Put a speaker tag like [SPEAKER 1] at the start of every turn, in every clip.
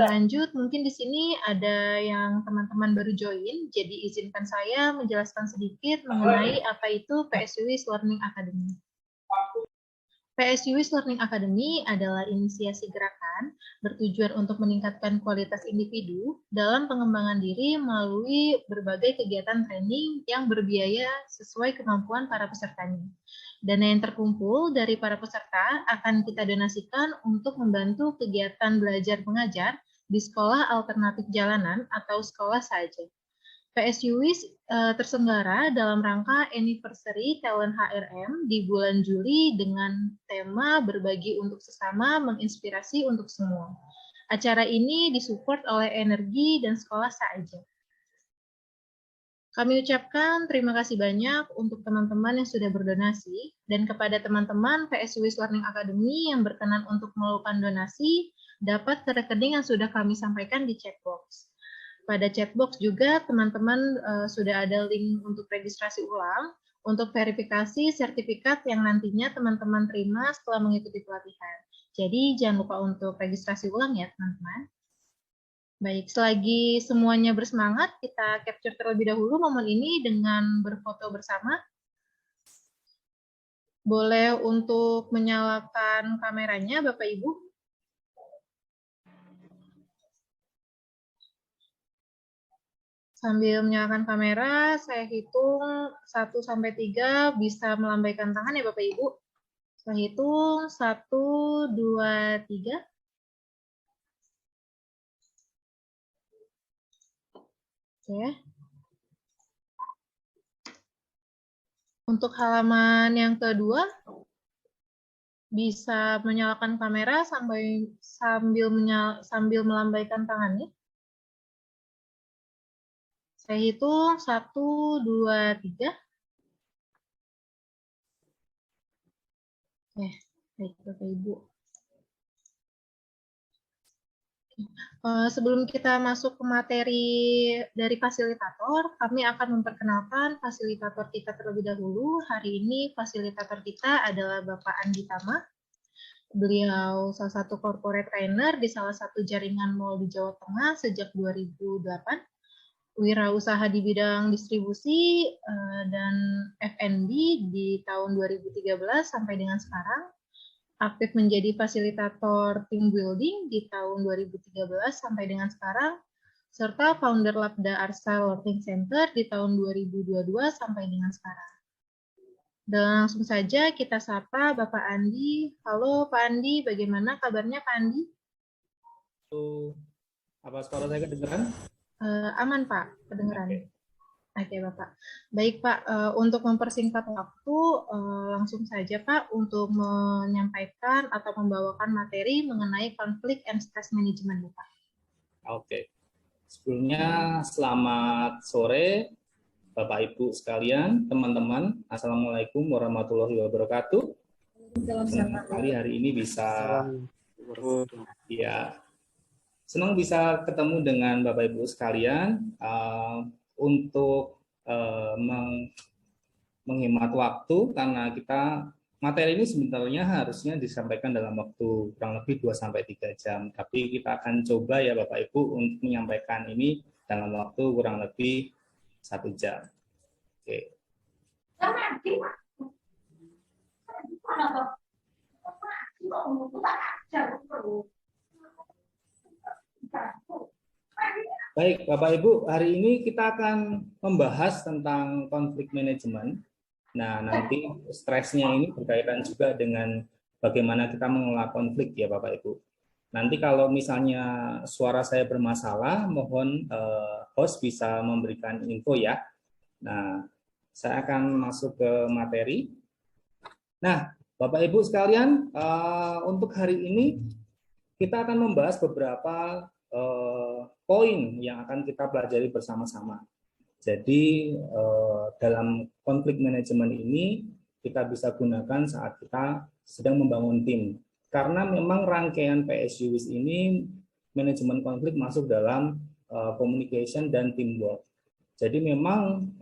[SPEAKER 1] lanjut, mungkin di sini ada yang teman-teman baru join, jadi izinkan saya menjelaskan sedikit mengenai apa itu PSUWIS Learning Academy. PSUWIS Learning Academy adalah inisiasi gerakan bertujuan untuk meningkatkan kualitas individu dalam pengembangan diri melalui berbagai kegiatan training yang berbiaya sesuai kemampuan para pesertanya. Dana yang terkumpul dari para peserta akan kita donasikan untuk membantu kegiatan belajar mengajar di sekolah alternatif jalanan atau sekolah saja. PSUWIS terselenggara dalam rangka Anniversary Talent HRM di bulan Juli dengan tema berbagi untuk sesama, menginspirasi untuk semua. Acara ini disupport oleh Energi dan Sekolah Saja. Kami ucapkan terima kasih banyak untuk teman-teman yang sudah berdonasi dan kepada teman-teman PSUWIS Learning Academy yang berkenan untuk melakukan donasi, dapat ke rekening yang sudah kami sampaikan di chatbox. Pada chatbox juga teman-teman sudah ada link untuk registrasi ulang untuk verifikasi sertifikat yang nantinya teman-teman terima setelah mengikuti pelatihan. Jadi jangan lupa untuk registrasi ulang ya teman-teman. Baik, selagi semuanya bersemangat, kita capture terlebih dahulu momen ini dengan berfoto bersama. Boleh untuk menyalakan kameranya Bapak Ibu. Sambil menyalakan kamera, saya hitung 1-3 bisa melambaikan tangan ya Bapak Ibu. Saya hitung 1, 2, 3. Oke. Untuk halaman yang kedua, bisa menyalakan kamera sambil melambaikan tangannya. Saya hitung 1, 2, 3. Baik Bapak Ibu. Sebelum kita masuk ke materi dari fasilitator, kami akan memperkenalkan fasilitator kita terlebih dahulu. Hari ini fasilitator kita adalah Bapak Andi Tama. Beliau salah satu corporate trainer di salah satu jaringan mall di Jawa Tengah sejak 2008. Wirausaha di bidang distribusi dan F&B di tahun 2013 sampai dengan sekarang. Aktif menjadi fasilitator team building di tahun 2013 sampai dengan sekarang, serta founder Labda Arsa Learning Center di tahun 2022 sampai dengan sekarang. Dan langsung saja kita sapa Bapak Andi. Halo Pak Andi, bagaimana kabarnya Pak Andi?
[SPEAKER 2] Halo, apa suara saya kedengeran?
[SPEAKER 1] Aman Pak, kedengeran. Oke Bapak. Baik Pak, untuk mempersingkat waktu, langsung saja Pak untuk menyampaikan atau membawakan materi mengenai konflik and stress management Bapak.
[SPEAKER 2] Oke. Sebelumnya selamat sore Bapak Ibu sekalian, teman-teman. Assalamualaikum warahmatullahi wabarakatuh. Senang sekali hari ini bisa senang bisa ketemu dengan Bapak Ibu sekalian untuk menghemat waktu, karena kita materi ini sebenarnya harusnya disampaikan dalam waktu kurang lebih 2-3 jam, tapi kita akan coba ya Bapak Ibu untuk menyampaikan ini dalam waktu kurang lebih 1 jam. Oke. Baik, Bapak Ibu, hari ini kita akan membahas tentang konflik manajemen. Nah, nanti stresnya ini berkaitan juga dengan bagaimana kita mengelola konflik ya Bapak Ibu. Nanti kalau misalnya suara saya bermasalah, mohon host bisa memberikan info ya. Nah, saya akan masuk ke materi. Nah, Bapak Ibu sekalian, untuk hari ini kita akan membahas beberapa poin yang akan kita pelajari bersama-sama. Jadi dalam konflik manajemen ini kita bisa gunakan saat kita sedang membangun tim. Karena memang rangkaian PSUWIS ini manajemen konflik masuk dalam communication dan teamwork. Jadi memang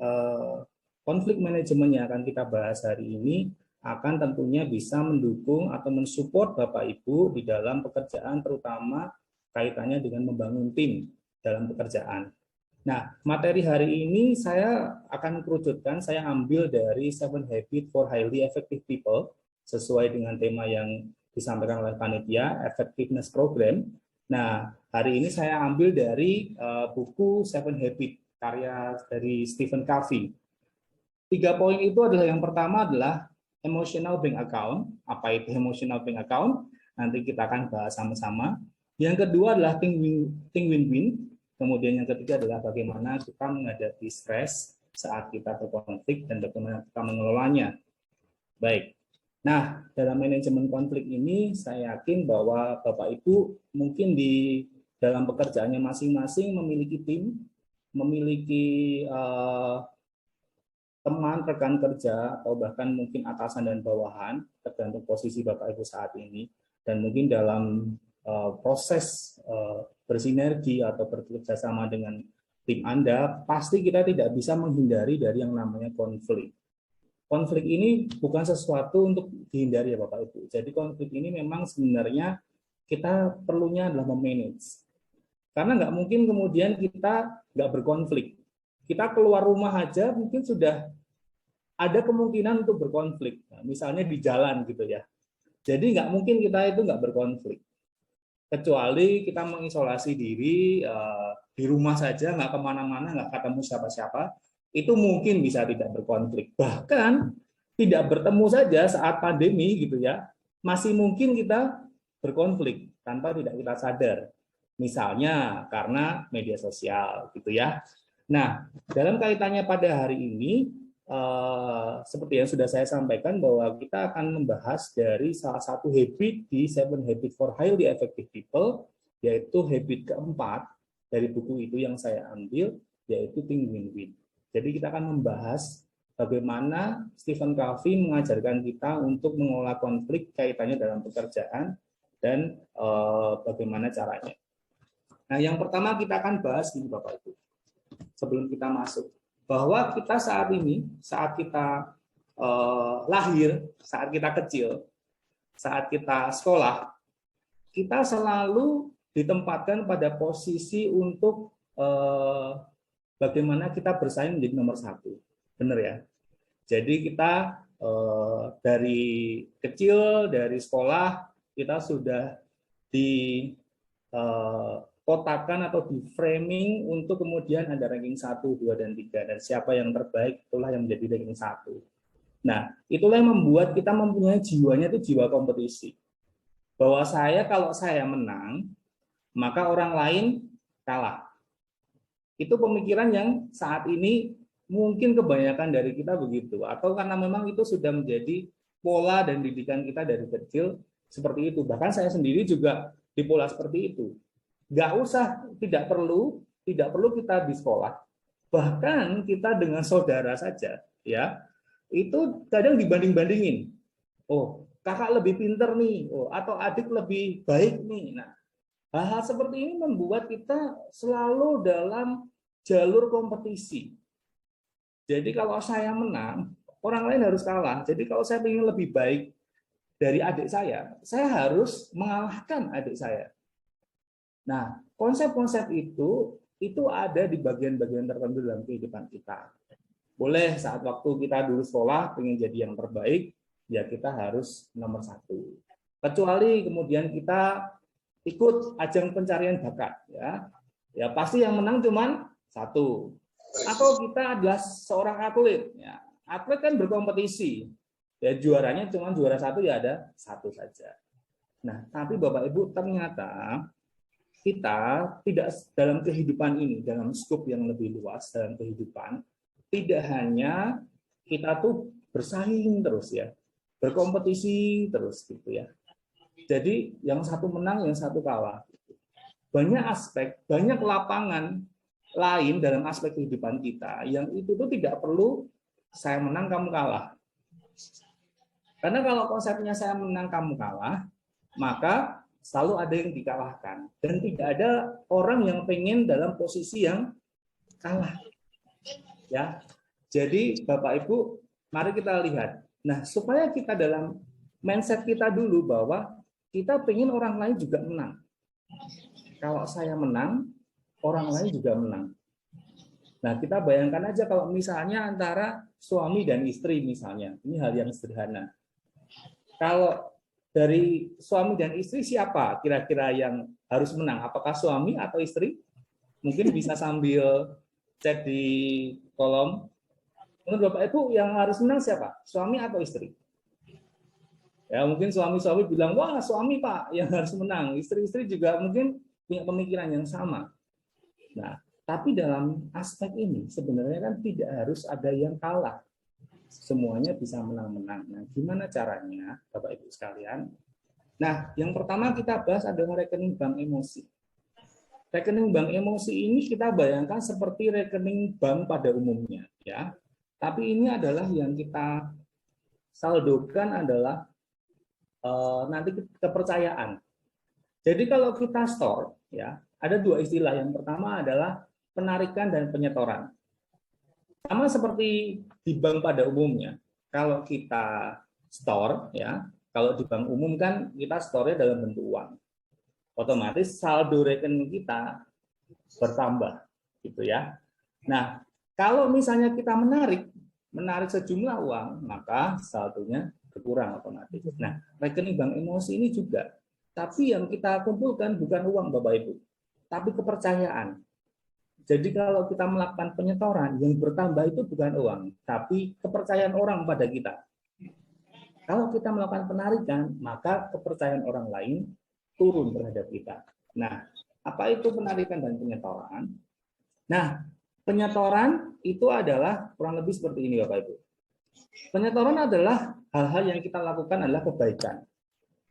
[SPEAKER 2] konflik manajemen yang akan kita bahas hari ini akan tentunya bisa mendukung atau mensupport Bapak Ibu di dalam pekerjaan, terutama kaitannya dengan membangun tim dalam pekerjaan. Nah, materi hari ini saya akan kerucutkan, saya ambil dari 7 Habits for Highly Effective People, sesuai dengan tema yang disampaikan oleh panitia, Effectiveness Program. Nah, hari ini saya ambil dari buku 7 Habits, karya dari Stephen Covey. 3 poin itu adalah, yang pertama adalah emotional bank account. Apa itu emotional bank account? Nanti kita akan bahas sama-sama. Yang kedua adalah think win-win. Kemudian yang ketiga adalah bagaimana kita menghadapi stres saat kita berkonflik dan bagaimana kita mengelolanya. Baik. Nah, dalam manajemen konflik ini saya yakin bahwa Bapak Ibu mungkin di dalam pekerjaannya masing-masing memiliki tim, memiliki teman, rekan kerja, atau bahkan mungkin atasan dan bawahan, tergantung posisi Bapak Ibu saat ini. Dan mungkin dalam proses bersinergi atau bekerja sama dengan tim Anda, pasti kita tidak bisa menghindari dari yang namanya konflik. Konflik ini bukan sesuatu untuk dihindari ya Bapak Ibu. Jadi konflik ini memang sebenarnya kita perlunya adalah memanage. Karena nggak mungkin kemudian kita nggak berkonflik. Kita keluar rumah aja mungkin sudah ada kemungkinan untuk berkonflik. Nah, misalnya di jalan gitu ya. Jadi nggak mungkin kita itu nggak berkonflik. Kecuali kita mengisolasi diri di rumah saja, nggak kemana-mana, nggak ketemu siapa-siapa, itu mungkin bisa tidak berkonflik. Bahkan tidak bertemu saja saat pandemi gitu ya, masih mungkin kita berkonflik tanpa tidak kita sadar. Misalnya karena media sosial gitu ya. Nah, dalam kaitannya pada hari ini, seperti yang sudah saya sampaikan bahwa kita akan membahas dari salah satu habit di 7 Habits for Highly Effective People, yaitu habit keempat dari buku itu yang saya ambil, yaitu think win-win. Jadi kita akan membahas bagaimana Stephen Covey mengajarkan kita untuk mengelola konflik kaitannya dalam pekerjaan dan bagaimana caranya. Nah, yang pertama kita akan bahas ini Bapak Ibu, sebelum kita masuk, bahwa kita saat ini, saat kita lahir, saat kita kecil, saat kita sekolah, kita selalu ditempatkan pada posisi untuk bagaimana kita bersaing menjadi nomor 1. Benar ya? Jadi kita dari kecil, dari sekolah, kita sudah kotakan atau di framing untuk kemudian ada ranking 1, 2, dan 3. Dan siapa yang terbaik, itulah yang menjadi ranking 1. Nah, itulah yang membuat kita mempunyai jiwanya itu jiwa kompetisi. Bahwa kalau saya menang, maka orang lain kalah. Itu pemikiran yang saat ini mungkin kebanyakan dari kita begitu. Atau karena memang itu sudah menjadi pola dan didikan kita dari kecil seperti itu. Bahkan saya sendiri juga di pola seperti itu. Nggak usah, tidak perlu kita di sekolah. Bahkan kita dengan saudara saja, ya, itu kadang dibanding-bandingin. Oh, kakak lebih pinter nih, atau adik lebih baik nih. Nah, hal-hal seperti ini membuat kita selalu dalam jalur kompetisi. Jadi kalau saya menang, orang lain harus kalah. Jadi kalau saya ingin lebih baik dari adik saya harus mengalahkan adik saya. Nah, konsep-konsep itu ada di bagian-bagian tertentu dalam kehidupan kita. Boleh saat waktu kita dulu sekolah pengen jadi yang terbaik, ya kita harus nomor 1. Kecuali kemudian kita ikut ajang pencarian bakat, ya pasti yang menang cuman 1. Atau kita adalah seorang atlet, ya atlet kan berkompetisi, ya juaranya cuma juara 1, ya ada 1 saja. Nah, tapi Bapak Ibu ternyata kita tidak dalam kehidupan ini, dalam skop yang lebih luas dalam kehidupan, tidak hanya kita tuh bersaing terus ya, berkompetisi terus gitu ya. Jadi yang satu menang, yang satu kalah. Banyak aspek, banyak lapangan lain dalam aspek kehidupan kita yang itu tuh tidak perlu saya menang kamu kalah. Karena kalau konsepnya saya menang kamu kalah, maka selalu ada yang dikalahkan dan tidak ada orang yang pengen dalam posisi yang kalah. Ya. Jadi Bapak Ibu, mari kita lihat. Nah, supaya kita dalam mindset kita dulu bahwa kita pengen orang lain juga menang. Kalau saya menang, orang lain juga menang. Nah, kita bayangkan aja kalau misalnya antara suami dan istri misalnya, ini hal yang sederhana. Kalau dari suami dan istri siapa kira-kira yang harus menang? Apakah suami atau istri? Mungkin bisa sambil cek di kolom. Menurut Bapak Ibu yang harus menang siapa? Suami atau istri? Ya, mungkin suami-suami bilang, wah suami Pak yang harus menang. Istri-istri juga mungkin punya pemikiran yang sama. Nah, tapi dalam aspek ini sebenarnya kan tidak harus ada yang kalah. Semuanya bisa menang-menang. Nah, gimana caranya, Bapak Ibu sekalian? Nah, yang pertama kita bahas adalah rekening bank emosi. Rekening bank emosi ini kita bayangkan seperti rekening bank pada umumnya, ya. Tapi ini adalah yang kita saldokan adalah nanti kepercayaan. Jadi kalau kita store, ya, ada dua istilah. Yang pertama adalah penarikan dan penyetoran. Sama seperti di bank pada umumnya. Kalau kita store, ya, kalau di bank umum kan kita store-nya dalam bentuk uang. Otomatis saldo rekening kita bertambah, gitu ya. Nah, kalau misalnya kita menarik sejumlah uang, maka saldonya berkurang otomatis. Nah, rekening bank emosi ini juga. Tapi yang kita kumpulkan bukan uang, Bapak Ibu, tapi kepercayaan. Jadi kalau kita melakukan penyetoran, yang bertambah itu bukan uang, tapi kepercayaan orang pada kita. Kalau kita melakukan penarikan, maka kepercayaan orang lain turun terhadap kita. Nah, apa itu penarikan dan penyetoran? Nah, penyetoran itu adalah kurang lebih seperti ini, Bapak Ibu. Penyetoran adalah hal-hal yang kita lakukan adalah kebaikan.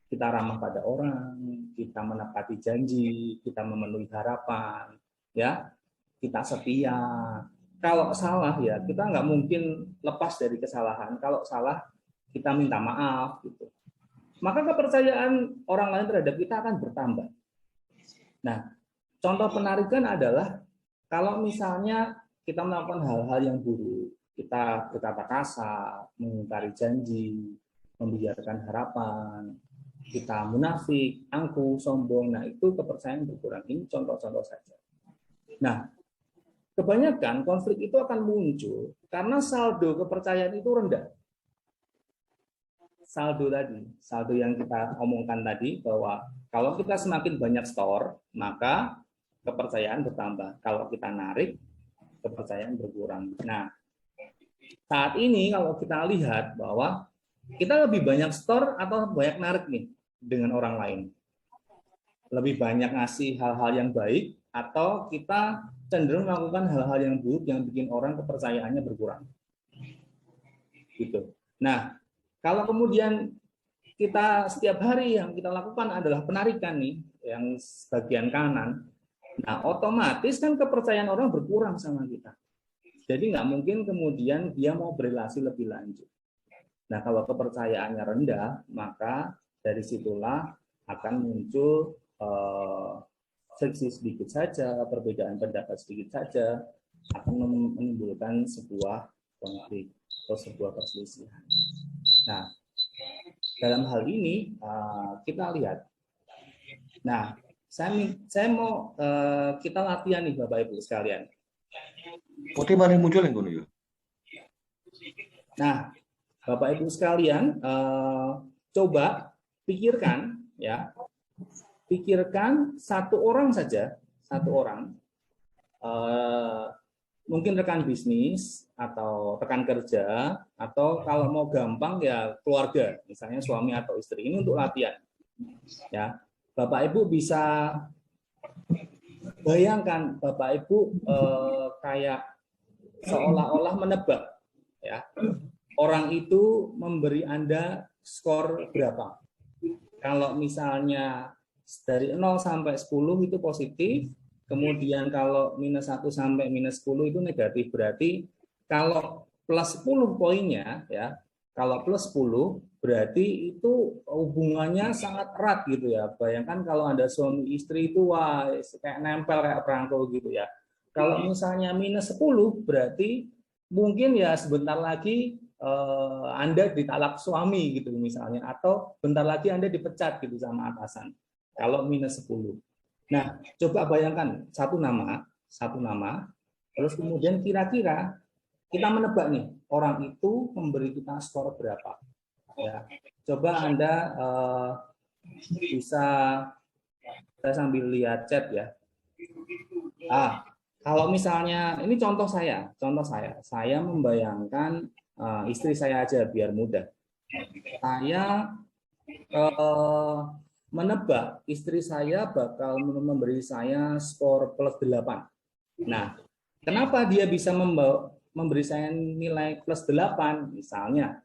[SPEAKER 2] Kita ramah pada orang, kita menepati janji, kita memenuhi harapan, ya, kita setia. Kalau salah ya kita nggak mungkin lepas dari kesalahan. Kalau salah kita minta maaf, gitu. Maka kepercayaan orang lain terhadap kita akan bertambah. Nah, contoh penarikan adalah kalau misalnya kita melakukan hal-hal yang buruk, kita berkata kasar, mengingkari janji, membiarkan harapan, kita munafik, angkuh, sombong, nah itu kepercayaan berkurang. Ini contoh-contoh saja. Nah, kebanyakan konflik itu akan muncul karena saldo kepercayaan itu rendah. Saldo tadi, saldo yang kita omongkan tadi, bahwa kalau kita semakin banyak store, maka kepercayaan bertambah. Kalau kita narik, kepercayaan berkurang. Nah, saat ini kalau kita lihat bahwa kita lebih banyak store atau banyak narik nih dengan orang lain. Lebih banyak ngasih hal-hal yang baik atau kita cenderung melakukan hal-hal yang buruk yang bikin orang kepercayaannya berkurang. Gitu. Nah, kalau kemudian kita setiap hari yang kita lakukan adalah penarikan nih, yang bagian kanan, nah otomatis kan kepercayaan orang berkurang sama kita. Jadi nggak mungkin kemudian dia mau berrelasi lebih lanjut. Nah, kalau kepercayaannya rendah, maka dari situlah akan muncul friksi sedikit saja, perbedaan pendapat sedikit saja, akan menimbulkan sebuah konflik atau sebuah perselisihan. Nah, dalam hal ini kita lihat. Nah, saya mau kita latihan nih Bapak Ibu sekalian.
[SPEAKER 3] Putih mari muncul yang kuno.
[SPEAKER 2] Nah, Bapak Ibu sekalian, coba pikirkan ya. Pikirkan satu orang saja, satu orang. Mungkin rekan bisnis atau rekan kerja atau kalau mau gampang ya keluarga, misalnya suami atau istri. Ini untuk latihan. Ya. Bapak Ibu bisa bayangkan Bapak Ibu kayak seolah-olah menebak ya. Orang itu memberi Anda skor berapa? Kalau misalnya dari 0 sampai 10 itu positif, kemudian kalau minus 1 sampai minus 10 itu negatif. Berarti kalau plus 10 poinnya ya, kalau plus 10 berarti itu hubungannya sangat erat gitu ya. Bayangkan kalau Anda suami istri itu wah kayak nempel kayak perangko gitu ya. Kalau misalnya minus 10 berarti mungkin ya sebentar lagi Anda ditalak suami gitu misalnya, atau bentar lagi Anda dipecat gitu sama atasan. Kalau minus 10. Nah, coba bayangkan satu nama, terus kemudian kira-kira kita menebak nih, orang itu memberi kita skor berapa. Ya, coba Anda bisa, saya sambil lihat chat ya. Kalau misalnya ini contoh saya membayangkan istri saya aja biar mudah. Saya menebak istri saya bakal memberi saya skor plus 8. Nah, kenapa dia bisa memberi saya nilai plus 8 misalnya?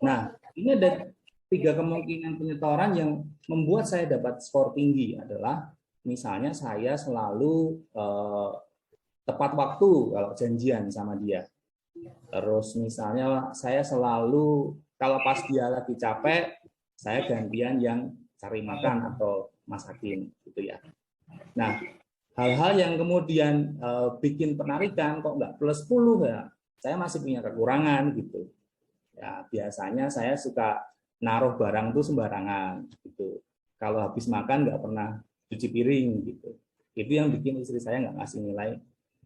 [SPEAKER 2] Nah, ini ada 3 kemungkinan penyetoran yang membuat saya dapat skor tinggi adalah misalnya saya selalu tepat waktu kalau janjian sama dia. Terus misalnya saya selalu kalau pas dia lagi capek, saya gantian yang cari makan atau masakin gitu ya. Nah, hal-hal yang kemudian bikin penarikan kok nggak plus 10 ya, saya masih punya kekurangan gitu. Ya, biasanya saya suka naruh barang tuh sembarangan gitu. Kalau habis makan nggak pernah cuci piring gitu. Itu yang bikin istri saya nggak ngasih nilai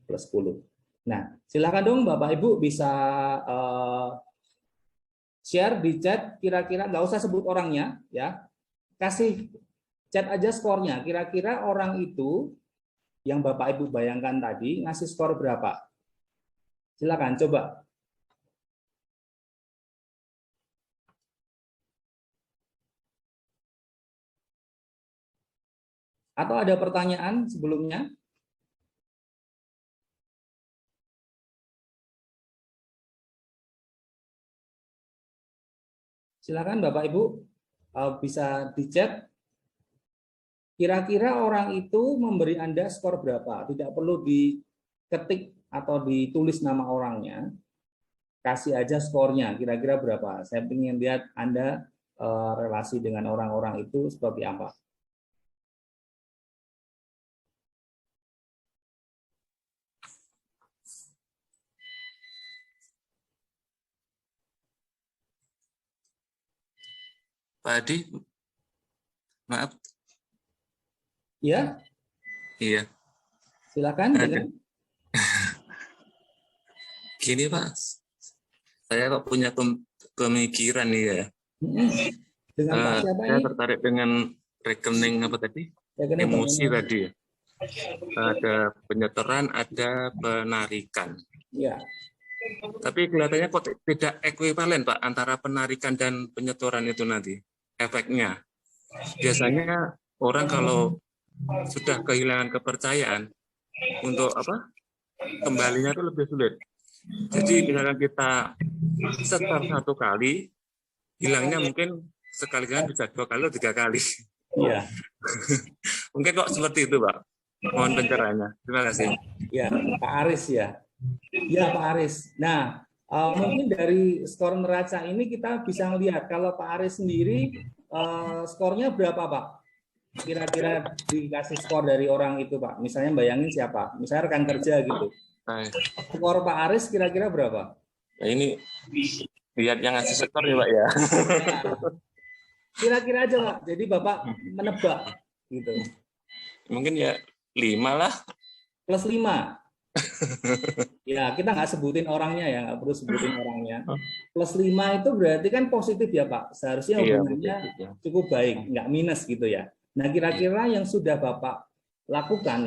[SPEAKER 2] plus 10. Nah, silakan dong Bapak Ibu bisa share di chat, kira-kira nggak usah sebut orangnya ya, kasih chat aja skornya. Kira-kira orang itu yang Bapak Ibu bayangkan tadi ngasih skor berapa? Silakan coba. Atau ada pertanyaan sebelumnya? Silakan Bapak Ibu bisa di chat. Kira-kira orang itu memberi Anda skor berapa? Tidak perlu diketik atau ditulis nama orangnya. Kasih aja skornya, kira-kira berapa. Saya ingin lihat Anda relasi dengan orang-orang itu seperti apa.
[SPEAKER 4] Pak Adi, maaf.
[SPEAKER 2] Ya?
[SPEAKER 4] Iya.
[SPEAKER 2] Silakan.
[SPEAKER 4] Gini Pak, saya kok punya pemikiran nih ya.
[SPEAKER 2] Dengan Pak siapa
[SPEAKER 4] saya
[SPEAKER 2] ini?
[SPEAKER 4] tertarik dengan rekening apa tadi?
[SPEAKER 2] Rekening
[SPEAKER 4] emosi tadi ya. Ada penyetoran, ada penarikan.
[SPEAKER 2] Ya.
[SPEAKER 4] Tapi kelihatannya kok tidak ekuivalen Pak antara penarikan dan penyetoran itu nanti efeknya. Biasanya orang kalau sudah kehilangan kepercayaan untuk apa? Kembalinya itu lebih sulit. Jadi misalkan kita setor 1 kali, hilangnya mungkin sekali kan bisa 2 kali atau 3 kali.
[SPEAKER 2] Iya.
[SPEAKER 4] Mungkin kok seperti itu Pak. Mohon pencerahannya. Terima kasih.
[SPEAKER 2] Ya, Pak Aris ya. Ya Pak Aris. Nah, mungkin dari skor neraca ini kita bisa melihat kalau Pak Aris sendiri skornya berapa Pak? Kira-kira dikasih skor dari orang itu Pak. Misalnya bayangin siapa? Misalnya rekan kerja gitu. Skor Pak Aris kira-kira berapa?
[SPEAKER 4] Nah, ini lihat yang ngasih skor ya Pak ya.
[SPEAKER 2] Kira-kira aja Pak. Jadi Bapak menebak gitu.
[SPEAKER 4] Mungkin ya 5 lah.
[SPEAKER 2] Plus 5. Ya, kita nggak sebutin orangnya ya, nggak perlu sebutin orangnya. Plus 5 itu berarti kan positif ya Pak. Seharusnya hubungannya cukup baik, nggak minus gitu ya. Nah, kira-kira yang sudah Bapak lakukan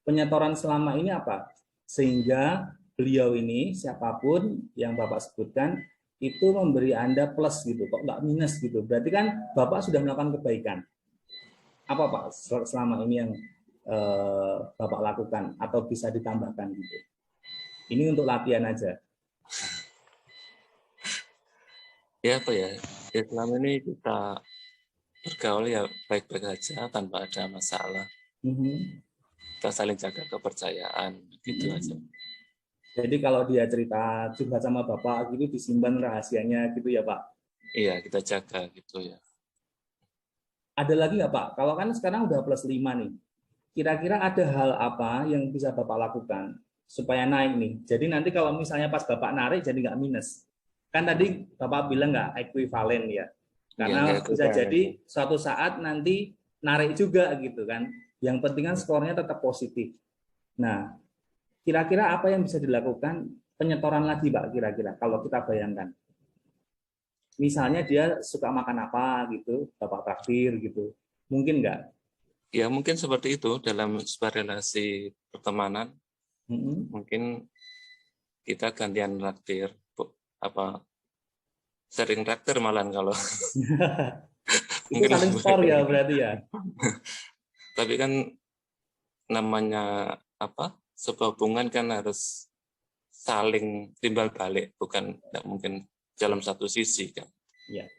[SPEAKER 2] penyetoran selama ini apa? Sehingga beliau ini, siapapun yang Bapak sebutkan, itu memberi Anda plus gitu, kok nggak minus gitu. Berarti kan Bapak sudah melakukan kebaikan. Apa Pak selama ini yang Bapak lakukan atau bisa ditambahkan gitu? Ini untuk latihan aja.
[SPEAKER 4] Ya Pak ya, selama ini kita bergaul ya baik-baik saja tanpa ada masalah. Kita saling jaga kepercayaan gitu aja.
[SPEAKER 2] Jadi kalau dia cerita curhat sama Bapak gitu disimpan rahasianya gitu ya Pak?
[SPEAKER 4] Iya, kita jaga gitu ya.
[SPEAKER 2] Ada lagi nggak Pak? Kalau kan sekarang udah plus 5 nih. Kira-kira ada hal apa yang bisa Bapak lakukan supaya naik nih? Jadi nanti kalau misalnya pas Bapak narik jadi nggak minus. Kan tadi Bapak bilang nggak ekuivalen ya. Karena bisa jadi suatu saat nanti narik juga gitu kan. Yang penting kan skornya tetap positif. Nah, kira-kira apa yang bisa dilakukan penyetoran lagi Pak kira-kira kalau kita bayangkan? Misalnya dia suka makan apa gitu, Bapak traktir gitu. Mungkin nggak?
[SPEAKER 4] Ya mungkin seperti itu dalam sebuah relasi pertemanan. Mungkin kita gantian traktir, apa sering traktir malahan kalau
[SPEAKER 2] Itu saling skor ya berarti ya.
[SPEAKER 4] Tapi kan namanya apa, sebuah hubungan kan harus saling timbal balik, bukan tidak mungkin dalam satu sisi kan.
[SPEAKER 2] Iya.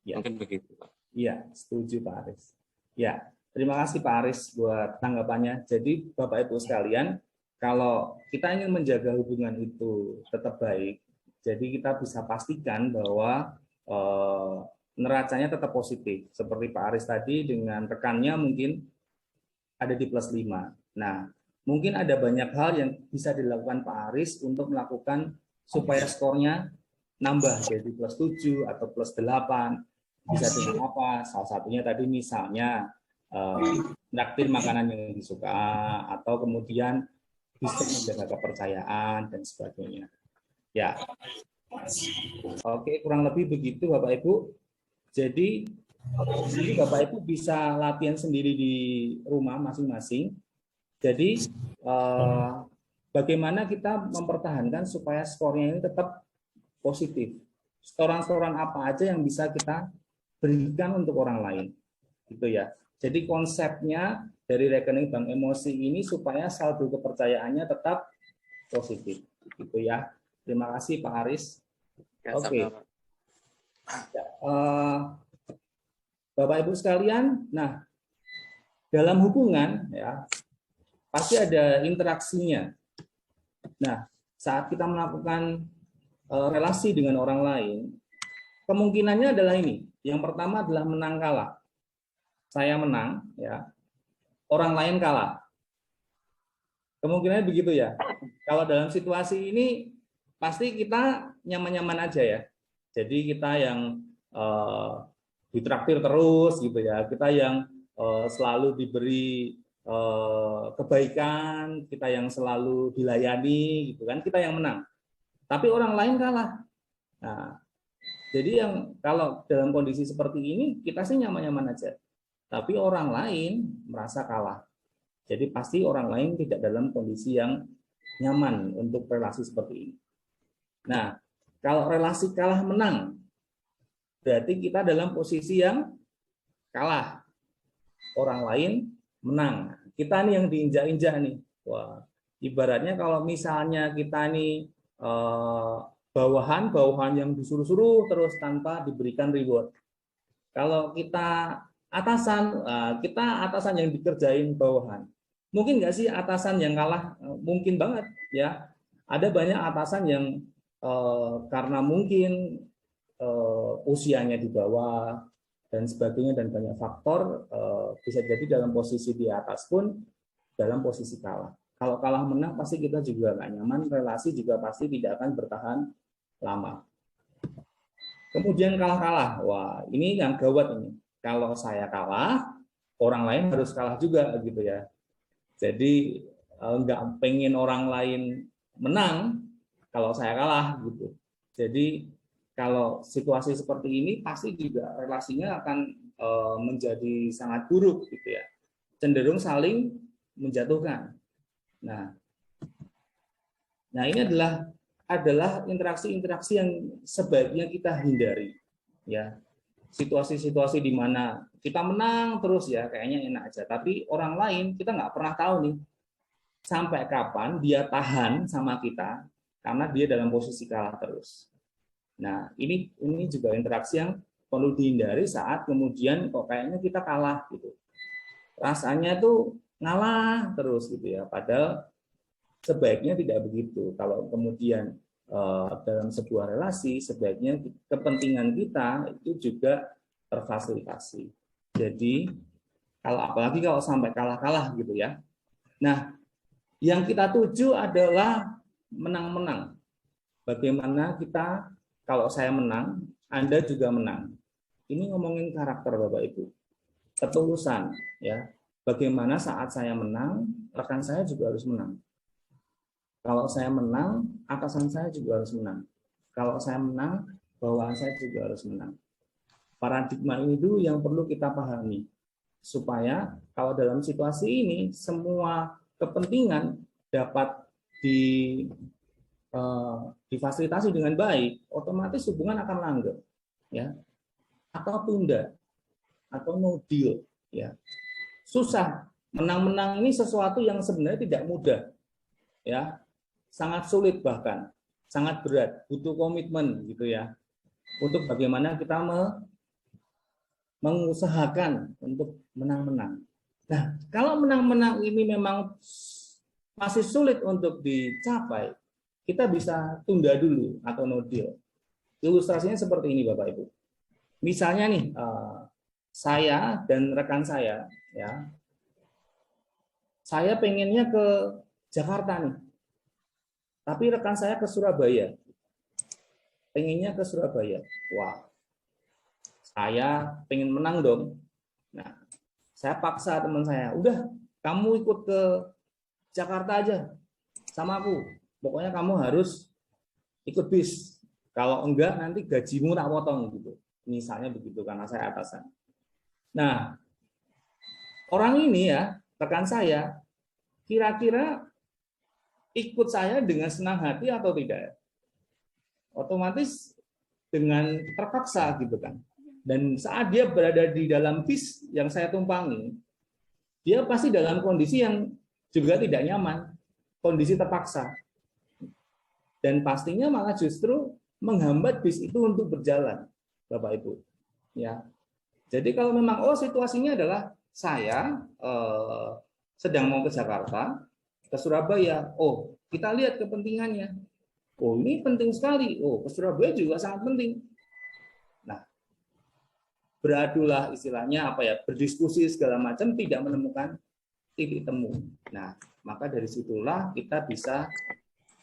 [SPEAKER 2] Ya.
[SPEAKER 4] Mungkin begitu Pak.
[SPEAKER 2] Iya, setuju Pak Aris. Ya, terima kasih Pak Aris buat tanggapannya. Jadi Bapak Ibu sekalian, kalau kita ingin menjaga hubungan itu tetap baik, jadi kita bisa pastikan bahwa neracanya tetap positif. Seperti Pak Aris tadi dengan rekannya mungkin ada di +5. Nah, mungkin ada banyak hal yang bisa dilakukan Pak Aris untuk melakukan supaya skornya nambah jadi +7 atau +8. Bisa dengan apa? Salah satunya tadi misalnya traktir makanan yang disuka, atau kemudian bisa menjaga kepercayaan dan sebagainya. Ya, oke, kurang lebih begitu Bapak Ibu. Jadi Bapak Ibu bisa latihan sendiri di rumah masing-masing. Jadi bagaimana kita mempertahankan supaya skornya ini tetap positif. Setoran-setoran apa aja yang bisa kita berikan untuk orang lain, gitu ya. Jadi konsepnya dari rekening bank emosi ini supaya saldo kepercayaannya tetap positif, gitu ya. Terima kasih Pak Aris.
[SPEAKER 4] Ya,
[SPEAKER 2] Oke. Ya, Bapak Ibu sekalian, nah dalam hubungan ya pasti ada interaksinya. Nah, saat kita melakukan relasi dengan orang lain, kemungkinannya adalah ini. Yang pertama adalah menang kalah. Saya menang, ya. Orang lain kalah. Kemungkinannya begitu ya. Kalau dalam situasi ini pasti kita nyaman-nyaman aja ya. Jadi kita yang ditraktir terus gitu ya. Kita yang selalu diberi kebaikan, kita yang selalu dilayani gitu kan. Kita yang menang. Tapi orang lain kalah. Nah, jadi yang kalau dalam kondisi seperti ini kita sih nyaman-nyaman aja. Tapi orang lain merasa kalah. Jadi pasti orang lain tidak dalam kondisi yang nyaman untuk relasi seperti ini. Nah, kalau relasi kalah menang, berarti kita dalam posisi yang kalah. Orang lain menang. Kita nih yang diinjak-injak nih. Wah, ibaratnya kalau misalnya kita nih bawahan yang disuruh-suruh terus tanpa diberikan reward. Kalau kita atasan yang dikerjain bawahan. Mungkin nggak sih atasan yang kalah? Mungkin banget ya. Ada banyak atasan yang karena mungkin usianya di bawah dan sebagainya dan banyak faktor bisa jadi dalam posisi di atas pun dalam posisi kalah. Kalau kalah menang pasti kita juga nggak nyaman, relasi juga pasti tidak akan bertahan lama. Kemudian kalah-kalah, wah ini yang gawat ini. Kalau saya kalah, orang lain harus kalah juga gitu ya. Jadi nggak pengen orang lain menang kalau saya kalah gitu. Jadi kalau situasi seperti ini pasti juga relasinya akan menjadi sangat buruk gitu ya. Cenderung saling menjatuhkan. Nah ini adalah interaksi-interaksi yang sebaiknya kita hindari, ya. Situasi-situasi di mana kita menang terus ya, kayaknya enak aja. Tapi orang lain kita nggak pernah tahu nih sampai kapan dia tahan sama kita karena dia dalam posisi kalah terus. Nah ini juga interaksi yang perlu dihindari saat kemudian kok kayaknya kita kalah gitu. Rasanya tuh ngalah terus gitu ya, padahal sebaiknya tidak begitu. Kalau kemudian dalam sebuah relasi sebaiknya kepentingan kita itu juga terfasilitasi. Jadi apalagi kalau sampai kalah-kalah gitu ya. Nah, yang kita tuju adalah menang-menang. Bagaimana kita kalau saya menang, Anda juga menang. Ini ngomongin karakter Bapak Ibu. ketulusan, ya. Bagaimana saat saya menang, rekan saya juga harus menang. Kalau saya menang, atasan saya juga harus menang. Kalau saya menang, bawahan saya juga harus menang. Paradigma itu yang perlu kita pahami. Supaya kalau dalam situasi ini, semua kepentingan dapat difasilitasi dengan baik, otomatis hubungan akan langgeng, ya, atau tunda, atau no deal, ya. Susah. Menang-menang ini sesuatu yang sebenarnya tidak mudah, ya, sangat sulit bahkan, sangat berat, butuh komitmen gitu ya, untuk bagaimana kita mengusahakan untuk menang-menang. Nah, kalau menang-menang ini memang masih sulit untuk dicapai, kita bisa tunda dulu atau no deal. Ilustrasinya seperti ini, Bapak Ibu. Misalnya nih, saya dan rekan saya, ya, saya pengennya ke Jakarta nih, tapi rekan saya ke Surabaya, pengennya ke Surabaya. Wah, saya pengen menang dong. Nah, saya paksa teman saya, udah kamu ikut ke Jakarta aja sama aku. Pokoknya kamu harus ikut bis. Kalau enggak nanti gajimu tak potong gitu. Misalnya begitu karena saya atasan. Nah, orang ini ya, rekan saya, kira-kira ikut saya dengan senang hati atau tidak? Otomatis dengan terpaksa gitu kan. Dan saat dia berada di dalam bis yang saya tumpangi, dia pasti dalam kondisi yang juga tidak nyaman, kondisi terpaksa. Dan pastinya malah justru menghambat bis itu untuk berjalan, Bapak Ibu. Ya. Jadi kalau memang situasinya adalah saya sedang mau ke Jakarta, ke Surabaya, kita lihat kepentingannya. Ini penting sekali. Ke Surabaya juga sangat penting. Nah, beradulah istilahnya berdiskusi segala macam, tidak menemukan titik temu. Nah, maka dari situlah kita bisa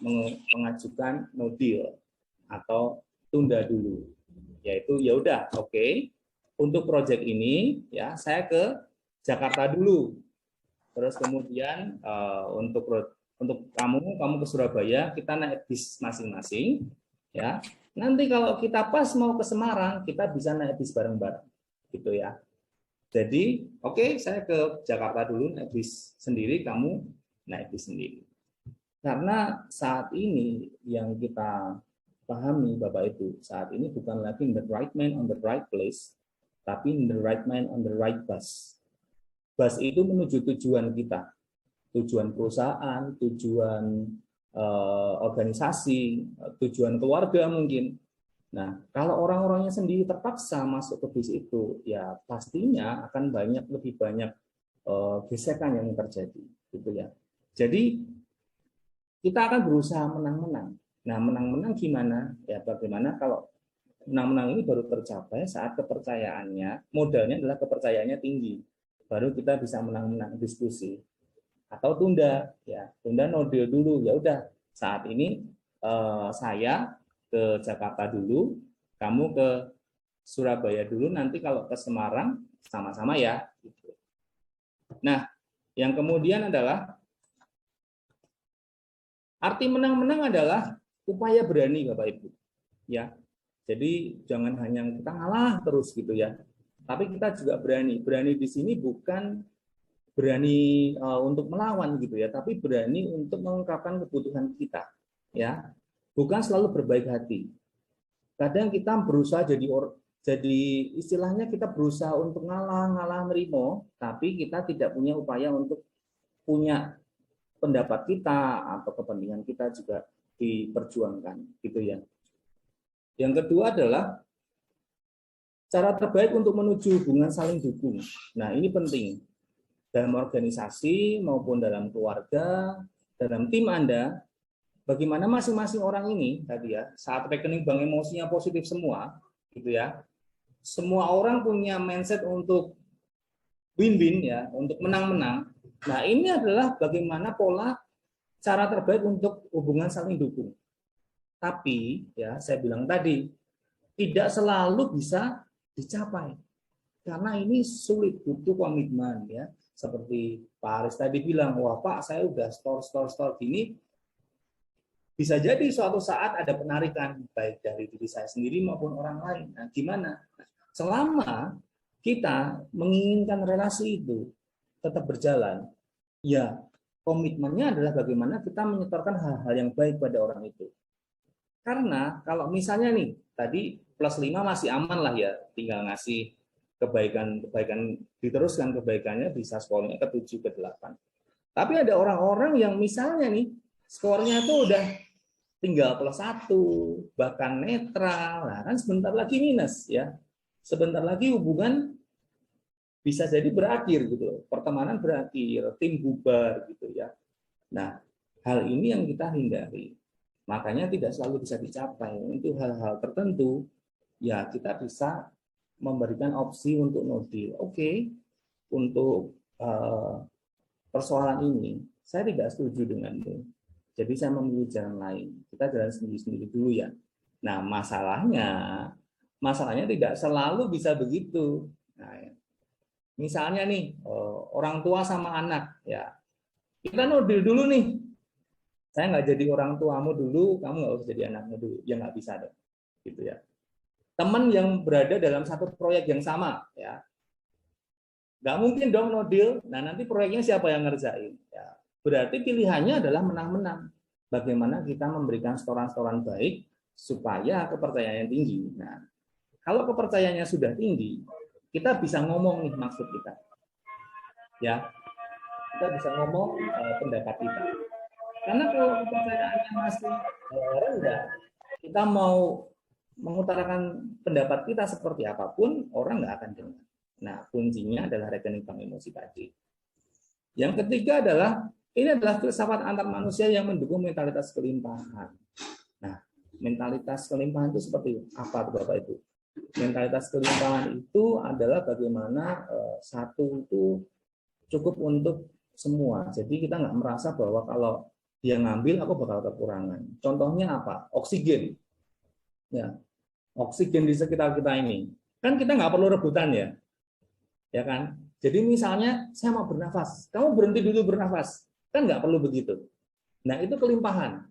[SPEAKER 2] mengajukan no deal atau tunda dulu. Yaitu ya udah, oke. Untuk proyek ini ya saya ke Jakarta dulu. Terus kemudian untuk kamu ke Surabaya, kita naik bis masing-masing ya. Nanti kalau kita pas mau ke Semarang, kita bisa naik bis bareng-bareng gitu ya. Jadi, oke, saya ke Jakarta dulu naik bis sendiri, kamu naik bis sendiri. Karena saat ini yang kita pahami Bapak Ibu, saat ini bukan lagi the right man on the right place, tapi the right man on the right bus. Bus itu menuju tujuan kita, tujuan perusahaan, tujuan organisasi, tujuan keluarga mungkin. Nah, kalau orang-orangnya sendiri terpaksa masuk ke bis itu, ya pastinya akan lebih banyak gesekan yang terjadi, gitu ya. Jadi kita akan berusaha menang-menang. Nah, menang-menang gimana? Ya, bagaimana kalau menang-menang ini baru tercapai saat kepercayaannya, modalnya adalah kepercayaannya tinggi. Baru kita bisa menang-menang diskusi. Atau tunda, ya, tunda no deal dulu. Ya udah, saat ini saya ke Jakarta dulu, kamu ke Surabaya dulu, nanti kalau ke Semarang sama-sama ya. Nah, yang kemudian adalah arti menang-menang adalah upaya berani, Bapak Ibu. Ya. Jadi jangan hanya kita ngalah terus gitu ya. Tapi kita juga berani. Berani di sini bukan berani untuk melawan gitu ya, tapi berani untuk mengungkapkan kebutuhan kita. Ya. Bukan selalu berbaik hati. Kadang kita berusaha jadi istilahnya kita berusaha untuk ngalah nerimo, tapi kita tidak punya upaya untuk punya pendapat kita atau kepentingan kita juga diperjuangkan gitu ya. Yang kedua adalah cara terbaik untuk menuju hubungan saling dukung. Nah, ini penting dalam organisasi maupun dalam keluarga, dalam tim Anda. Bagaimana masing-masing orang ini tadi ya, saat rekening bank emosinya positif semua, gitu ya. Semua orang punya mindset untuk win-win ya, untuk menang-menang. Nah, ini adalah bagaimana pola cara terbaik untuk hubungan saling dukung. Tapi ya saya bilang tadi tidak selalu bisa dicapai. karena ini sulit, butuh komitmen ya. Seperti Pak Aris tadi bilang, wah Pak saya udah store gini, bisa jadi suatu saat ada penarikan baik dari diri saya sendiri maupun orang lain. Nah, gimana? Selama kita menginginkan relasi itu tetap berjalan, ya komitmennya adalah bagaimana kita menyetorkan hal-hal yang baik pada orang itu. Karena kalau misalnya nih, tadi plus 5 masih aman lah ya, tinggal ngasih kebaikan diteruskan kebaikannya bisa skornya ke 7 ke 8. Tapi ada orang-orang yang misalnya nih skornya tuh udah tinggal plus 1, bahkan netral, nah kan sebentar lagi minus ya. Sebentar lagi hubungan bisa jadi berakhir gitu, pertemanan berakhir, tim bubar gitu ya. Nah, hal ini yang kita hindari. Makanya tidak selalu bisa dicapai. Untuk hal-hal tertentu, ya kita bisa memberikan opsi untuk no deal. Oke, untuk persoalan ini, saya tidak setuju denganmu. Jadi saya memilih jalan lain. Kita jalan sendiri-sendiri dulu ya. Nah, masalahnya tidak selalu bisa begitu. Nah, misalnya nih, orang tua sama anak, ya kita no deal dulu nih. Saya nggak jadi orang tuamu dulu, kamu nggak usah jadi anakmu dulu. Ya nggak bisa dong, gitu ya. Teman yang berada dalam satu proyek yang sama, ya nggak mungkin dong no deal. Nah nanti proyeknya siapa yang ngerjain? Ya, berarti pilihannya adalah menang-menang. Bagaimana kita memberikan setoran-setoran baik supaya kepercayaan tinggi. Nah, kalau kepercayaannya sudah tinggi, kita bisa ngomong nih maksud kita, ya kita bisa ngomong pendapat kita. Karena kalau kepercayaannya masih rendah, kita mau mengutarakan pendapat kita seperti apapun, orang nggak akan dengar. Nah, kuncinya adalah rekening bank emosi tadi. Yang ketiga adalah, ini adalah filsafat antar manusia yang mendukung mentalitas kelimpahan. Nah, mentalitas kelimpahan itu seperti apa, Bapak Ibu? Mentalitas kelimpahan itu adalah bagaimana satu itu cukup untuk semua. Jadi kita nggak merasa bahwa kalau dia ngambil, aku bakal kekurangan. Contohnya apa? Oksigen. Ya, oksigen di sekitar kita ini. Kan kita nggak perlu rebutan ya. Ya kan? Jadi misalnya saya mau bernafas, kamu berhenti dulu bernafas. Kan nggak perlu begitu. Nah, itu kelimpahan.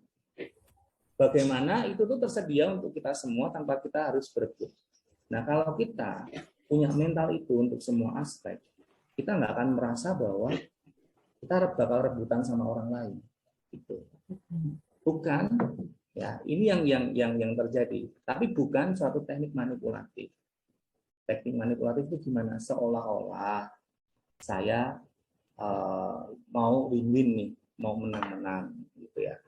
[SPEAKER 2] Bagaimana itu tuh tersedia untuk kita semua tanpa kita harus berebut. Nah, kalau kita punya mental itu untuk semua aspek, kita nggak akan merasa bahwa kita bakal rebutan sama orang lain. Itu bukan ya, ini yang terjadi, tapi bukan suatu teknik manipulatif. Teknik manipulatif itu gimana? Seolah-olah saya mau win-win nih, mau menang-menang gitu ya.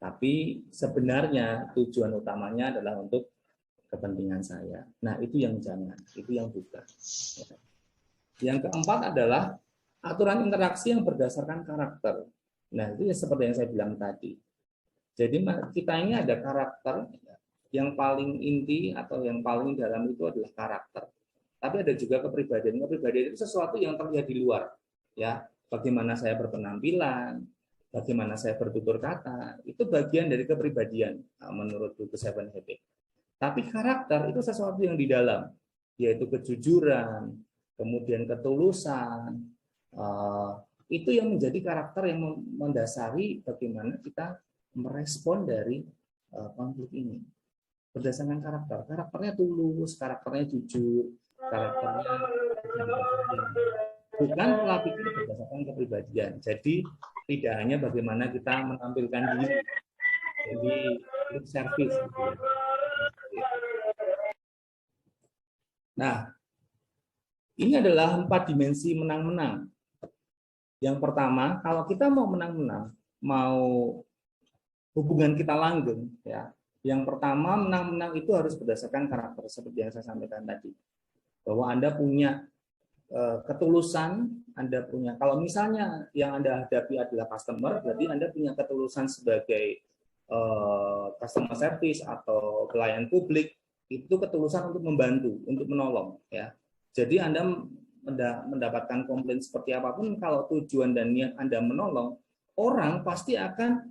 [SPEAKER 2] Tapi sebenarnya tujuan utamanya adalah untuk kepentingan saya. Nah, itu yang jangan, itu yang bukan. Yang keempat adalah aturan interaksi yang berdasarkan karakter. Nah, itu seperti yang saya bilang tadi. Jadi kita ini ada karakter, yang paling inti atau yang paling dalam itu adalah karakter. Tapi ada juga kepribadian. Kepribadian itu sesuatu yang terlihat di luar. Ya, bagaimana saya berpenampilan, bagaimana saya bertutur kata, itu bagian dari kepribadian menurut buku Seven Habits. Tapi karakter itu sesuatu yang di dalam, yaitu kejujuran, kemudian ketulusan, itu yang menjadi karakter yang mendasari bagaimana kita merespon dari konflik ini. Berdasarkan karakter, karakternya tulus, karakternya jujur, karakternya bukan pola pikir berdasarkan kepribadian. Jadi tidak hanya bagaimana kita menampilkan diri, jadi lip service. Gitu ya. Nah, ini adalah 4 dimensi menang-menang. Yang pertama, kalau kita mau menang-menang, mau hubungan kita langgeng, ya. Yang pertama, menang-menang itu harus berdasarkan karakter, seperti yang saya sampaikan tadi. Bahwa Anda punya ketulusan, Anda punya, kalau misalnya yang Anda hadapi adalah customer, berarti Anda punya ketulusan sebagai customer service atau pelayan publik, itu ketulusan untuk membantu, untuk menolong, ya. Jadi Anda mendapatkan komplain seperti apapun, kalau tujuan dan niat Anda menolong, orang pasti akan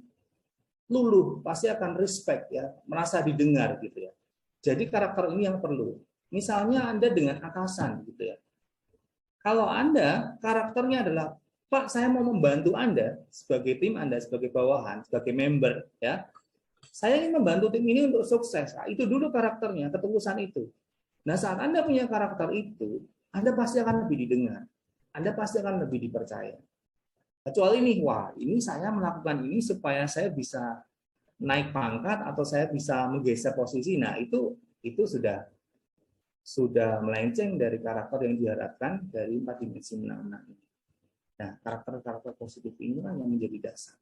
[SPEAKER 2] luluh, pasti akan respect, ya, merasa didengar gitu ya. Jadi karakter ini yang perlu. Misalnya Anda dengan atasan gitu ya, Kalau Anda karakternya adalah, Pak, saya mau membantu Anda sebagai tim Anda, sebagai bawahan, sebagai member, ya. Saya ingin membantu tim ini untuk sukses. Nah, itu dulu karakternya, ketulusan itu. Nah, saat Anda punya karakter itu, Anda pasti akan lebih didengar. Anda pasti akan lebih dipercaya. Kecuali nih, wah, ini saya melakukan ini supaya saya bisa naik pangkat atau saya bisa menggeser posisi. Nah, itu sudah melenceng dari karakter yang diharapkan dari 4 dimensi menang-menang. Nah, karakter-karakter positif inilah yang menjadi dasar.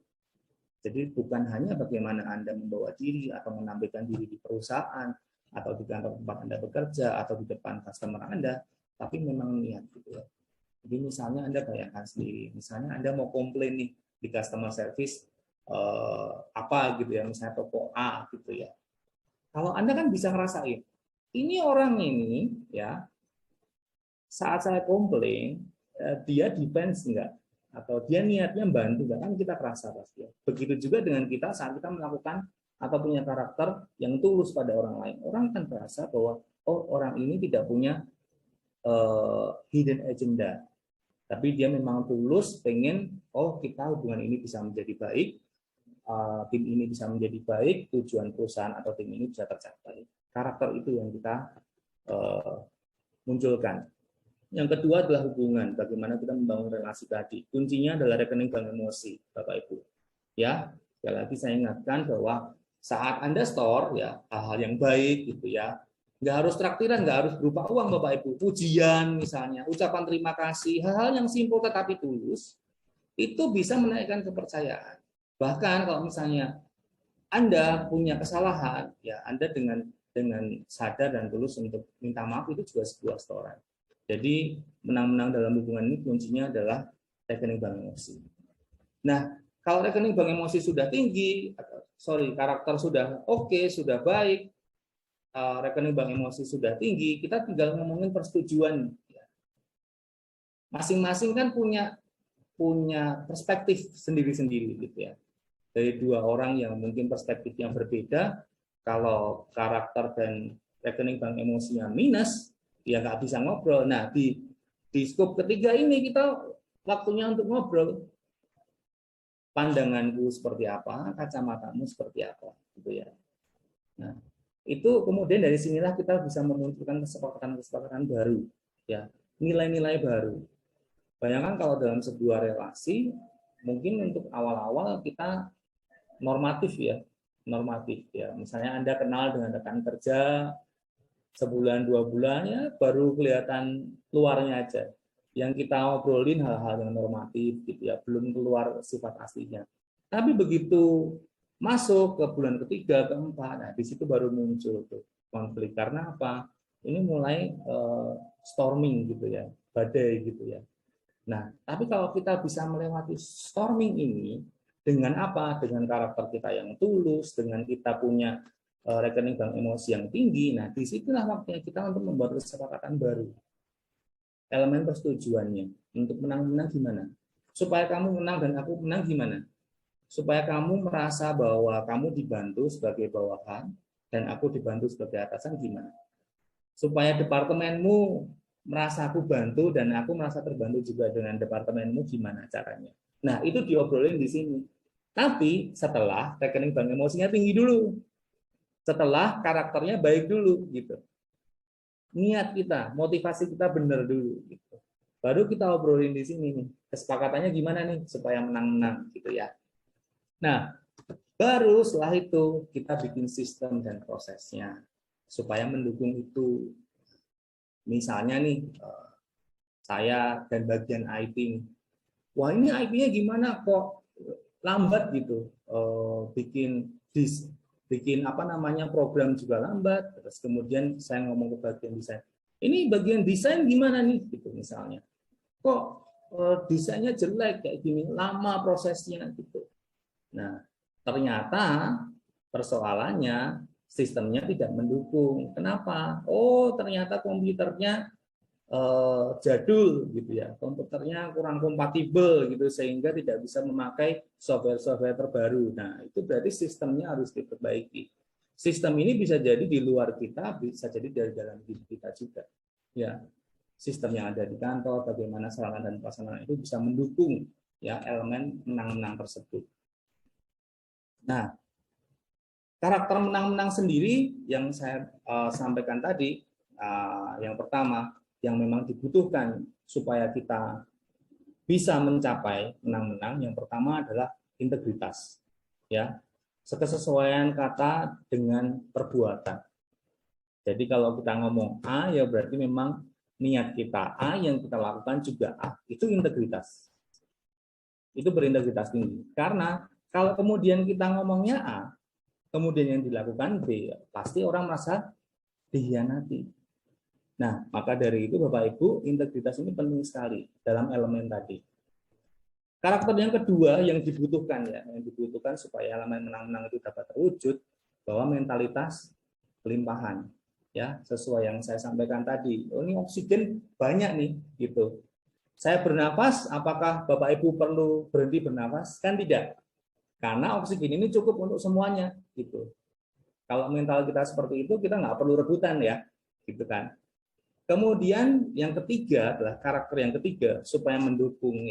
[SPEAKER 2] Jadi bukan hanya bagaimana Anda membawa diri atau menampilkan diri di perusahaan atau di kantor tempat Anda bekerja atau di depan customer Anda, tapi memang niat gitu ya. Jadi misalnya Anda bayangkan sendiri, misalnya Anda mau komplain nih di customer service apa gitu ya, misalnya toko A gitu ya. Kalau Anda kan bisa ngerasain, ini orang ini ya, saat saya komplain, dia defense enggak? Atau dia niatnya bantu enggak? Kan kita kerasa pasti ya. Begitu juga dengan kita saat kita melakukan atau punya karakter yang tulus pada orang lain. Orang akan merasa bahwa, oh, orang ini tidak punya hidden agenda. Tapi dia memang tulus, pengen, oh, kita hubungan ini bisa menjadi baik, tim ini bisa menjadi baik, tujuan perusahaan atau tim ini bisa tercapai. Karakter itu yang kita munculkan. Yang kedua adalah hubungan, bagaimana kita membangun relasi tadi. Kuncinya adalah rekening bank emosi, Bapak Ibu. Ya, sekali lagi saya ingatkan bahwa saat Anda store ya hal-hal yang baik gitu ya, nggak harus traktiran, nggak harus berupa uang Bapak Ibu. Pujian misalnya, ucapan terima kasih, hal-hal yang simpel tetapi tulus, itu bisa menaikkan kepercayaan. Bahkan kalau misalnya Anda punya kesalahan, ya Anda dengan sadar dan tulus untuk minta maaf itu juga sebuah storan. Jadi menang-menang dalam hubungan ini kuncinya adalah rekening bank emosi. Nah, kalau rekening bank emosi sudah tinggi, karakter sudah oke, sudah baik, rekening bank emosi sudah tinggi, kita tinggal ngomongin persetujuan. Masing-masing kan punya perspektif sendiri-sendiri gitu ya. Dari dua orang yang mungkin perspektifnya berbeda, kalau karakter dan rekening bank emosinya minus, ya nggak bisa ngobrol. Nah, di scope ketiga ini kita waktunya untuk ngobrol. Pandanganku seperti apa, kacamatamu seperti apa, gitu ya. Nah, itu kemudian dari sinilah kita bisa memunculkan kesepakatan baru, ya, nilai-nilai baru. Bayangkan kalau dalam sebuah relasi, mungkin untuk awal-awal kita normatif ya. Misalnya Anda kenal dengan rekan kerja sebulan 2 bulan ya baru kelihatan luarnya aja. Yang kita ngobrolin hal-hal yang normatif gitu ya, belum keluar sifat aslinya. Tapi begitu masuk ke bulan ketiga, keempat, nah di situ baru muncul tuh konflik. Karena apa? Ini mulai storming gitu ya, badai gitu ya. Nah, tapi kalau kita bisa melewati storming ini dengan apa? Dengan karakter kita yang tulus, dengan kita punya rekening bank emosi yang tinggi. Nah, disitulah waktunya kita untuk membuat kesepakatan baru. Elemen persetujuannya. Untuk menang-menang gimana? Supaya kamu menang dan aku menang gimana? Supaya kamu merasa bahwa kamu dibantu sebagai bawahan dan aku dibantu sebagai atasan gimana? Supaya departemenmu merasa aku bantu dan aku merasa terbantu juga dengan departemenmu gimana caranya? Nah, itu diobrolin di sini. Tapi setelah rekening bank emosinya tinggi dulu. Setelah karakternya baik dulu gitu. Niat kita, motivasi kita benar dulu gitu. Baru kita obrolin di sini nih. Kesepakatannya gimana nih supaya menang-menang gitu ya. Nah, baru setelah itu kita bikin sistem dan prosesnya supaya mendukung itu. Misalnya nih saya dan bagian IT. Wah, ini IT-nya gimana kok lambat gitu. Bikin program juga lambat, terus kemudian saya ngomong ke bagian desain, ini bagian desain gimana nih gitu misalnya, kok desainnya jelek kayak gini, lama prosesnya gitu. Nah, ternyata persoalannya sistemnya tidak mendukung. Kenapa? Oh, ternyata komputernya jadul gitu ya, komputernya kurang kompatibel gitu sehingga tidak bisa memakai software terbaru. Nah, itu berarti sistemnya harus diperbaiki. Sistem ini bisa jadi di luar kita, bisa jadi dari dalam diri kita juga. Ya. sistem yang ada di kantor, bagaimana sarana dan prasarana itu bisa mendukung ya elemen menang-menang tersebut. Nah, karakter menang-menang sendiri yang saya sampaikan tadi, yang pertama yang memang dibutuhkan supaya kita bisa mencapai menang-menang, yang pertama adalah integritas, ya, kesesuaian kata dengan perbuatan. Jadi kalau kita ngomong A, ya berarti memang niat kita A, yang kita lakukan juga A. Itu integritas. Itu berintegritas tinggi. Karena kalau kemudian kita ngomongnya A, kemudian yang dilakukan B, pasti orang merasa dikhianati. Nah, maka dari itu Bapak Ibu, integritas ini penting sekali dalam elemen tadi. Karakter yang kedua yang dibutuhkan ya, yang dibutuhkan supaya elemen menang-menang itu dapat terwujud, bahwa mentalitas pelimpahan. Ya, sesuai yang saya sampaikan tadi. Oh, ini oksigen banyak nih, gitu. Saya bernafas, apakah Bapak Ibu perlu berhenti bernafas? Kan tidak. Karena oksigen ini cukup untuk semuanya, gitu. Kalau mental kita seperti itu, kita nggak perlu rebutan ya, gitu kan. Kemudian yang ketiga adalah karakter yang ketiga supaya mendukung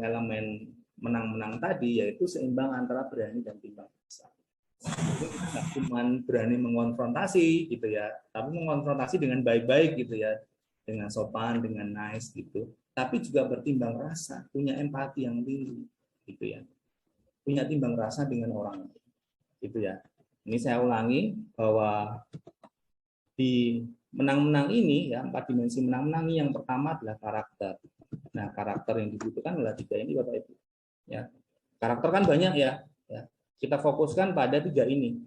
[SPEAKER 2] elemen menang-menang tadi, yaitu seimbang antara berani dan timbang rasa. Itu kita nggak cuma berani mengonfrontasi gitu ya, tapi mengonfrontasi dengan baik-baik gitu ya, dengan sopan, dengan nice gitu, tapi juga bertimbang rasa, punya empati yang tinggi gitu ya, punya timbang rasa dengan orang lain gitu ya. Ini saya ulangi bahwa di menang-menang ini ya, 4 dimensi menang-menang ini yang pertama adalah karakter. Nah, karakter yang dibutuhkan adalah 3 ini Bapak Ibu ya. Karakter kan banyak ya. Kita fokuskan pada 3 ini.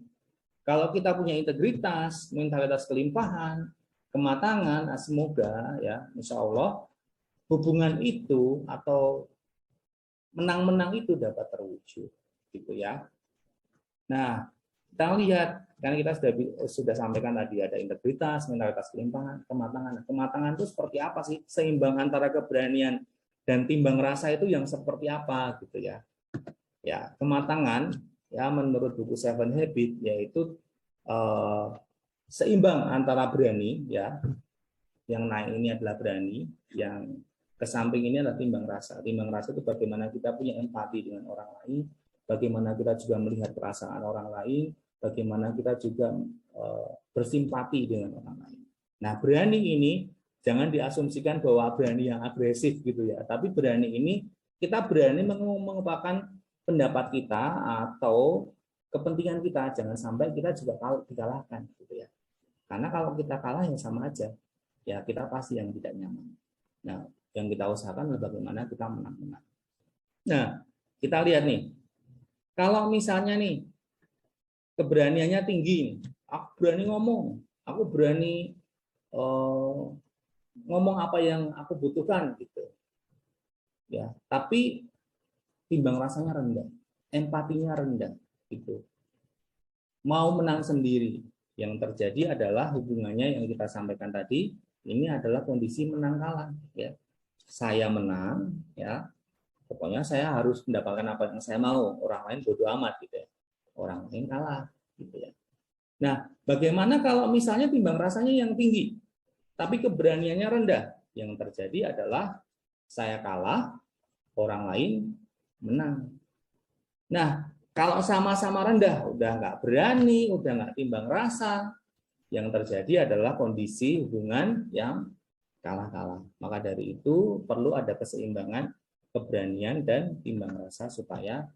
[SPEAKER 2] Kalau kita punya integritas, mentalitas kelimpahan, kematangan, semoga ya, insya Allah hubungan itu atau menang-menang itu dapat terwujud, gitu ya. Nah, kita lihat, karena kita sudah sampaikan tadi ada integritas, mentalitas kelimpahan, kematangan. Kematangan itu seperti apa sih? Seimbang antara keberanian dan timbang rasa itu yang seperti apa, gitu ya. Ya, kematangan ya menurut buku Seven Habits yaitu seimbang antara berani ya, yang naik ini adalah berani, yang ke samping ini adalah timbang rasa. Timbang rasa itu bagaimana kita punya empati dengan orang lain, bagaimana kita juga melihat perasaan orang lain, bagaimana kita juga bersimpati dengan orang lain. Nah, berani ini jangan diasumsikan bahwa berani yang agresif gitu ya, tapi berani ini kita berani mengungkapkan pendapat kita atau kepentingan kita, jangan sampai kita juga dikalahkan gitu ya. Karena kalau kita kalah yang sama aja, ya kita pasti yang tidak nyaman. Nah, yang kita usahakan adalah bagaimana kita menang-menang. Nah, kita lihat nih, kalau misalnya nih keberaniannya tinggi, aku berani ngomong, aku berani ngomong apa yang aku butuhkan gitu, ya. Tapi timbang rasanya rendah, empatinya rendah, gitu. Mau menang sendiri, yang terjadi adalah hubungannya yang kita sampaikan tadi. Ini adalah kondisi menang kalah, ya. Saya menang, ya. Pokoknya saya harus mendapatkan apa yang saya mau. Orang lain bodo amat, gitu ya. Orang lain kalah, gitu ya. Nah, bagaimana kalau misalnya timbang rasanya yang tinggi, tapi keberaniannya rendah? Yang terjadi adalah saya kalah, orang lain menang. Nah, kalau sama-sama rendah, udah nggak berani, udah nggak timbang rasa, yang terjadi adalah kondisi hubungan yang kalah-kalah. Maka dari itu perlu ada keseimbangan keberanian dan timbang rasa supaya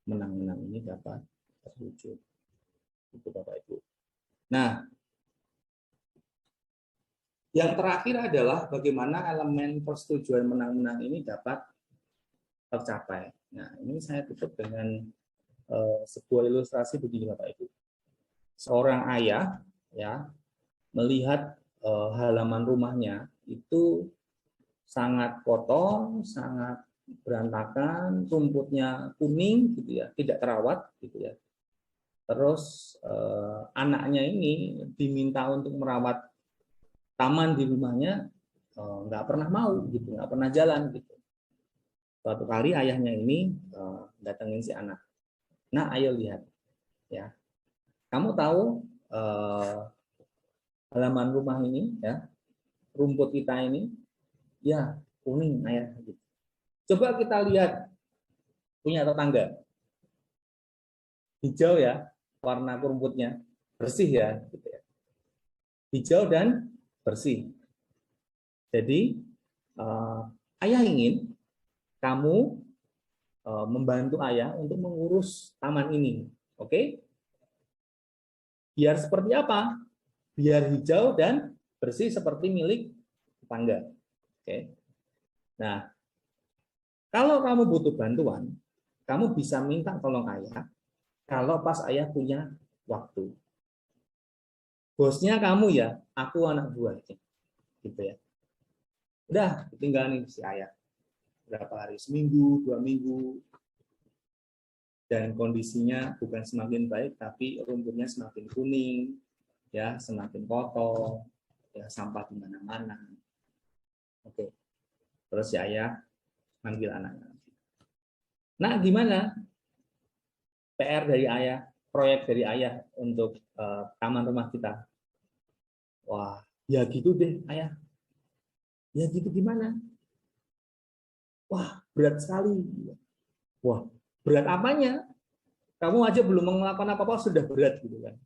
[SPEAKER 2] menang-menang ini dapat terwujud. Itu Bapak Ibu. Nah, yang terakhir adalah bagaimana elemen persetujuan menang-menang ini dapat tercapai. Nah, ini saya tutup dengan sebuah ilustrasi begini Bapak Ibu. Seorang ayah ya melihat halaman rumahnya itu sangat kotor, sangat berantakan, rumputnya kuning gitu ya, tidak terawat gitu ya. Terus anaknya ini diminta untuk merawat taman di rumahnya, nggak pernah mau gitu, nggak pernah jalan gitu. Suatu kali ayahnya ini datengin si anak. Nah, ayo lihat ya. Kamu tahu halaman rumah ini ya, rumput kita ini? Ya, kuning ayah. Coba kita lihat punya tetangga. Hijau ya, warna rumputnya. Bersih ya. Gitu ya. Hijau dan bersih. Jadi, ayah ingin kamu membantu ayah untuk mengurus taman ini. Oke? Biar seperti apa? Biar hijau dan bersih seperti milik tetangga. Oke. Nah, kalau kamu butuh bantuan, kamu bisa minta tolong ayah kalau pas ayah punya waktu. Bosnya kamu ya, aku anak buahnya. Gitu ya. Udah, tinggal nih si ayah. Berapa hari? Seminggu, 2 minggu. Dan kondisinya bukan semakin baik, tapi rumputnya semakin kuning, ya, semakin kotor, ya, sampah di mana-mana. Oke. Terus si ayah manggil anaknya. Nah, gimana PR dari ayah, proyek dari ayah untuk taman rumah kita? Wah, ya gitu deh, ayah. Ya gitu gimana? Wah, berat sekali. Wah, berat apanya? Kamu aja belum melakukan apa-apa sudah berat gitu kan.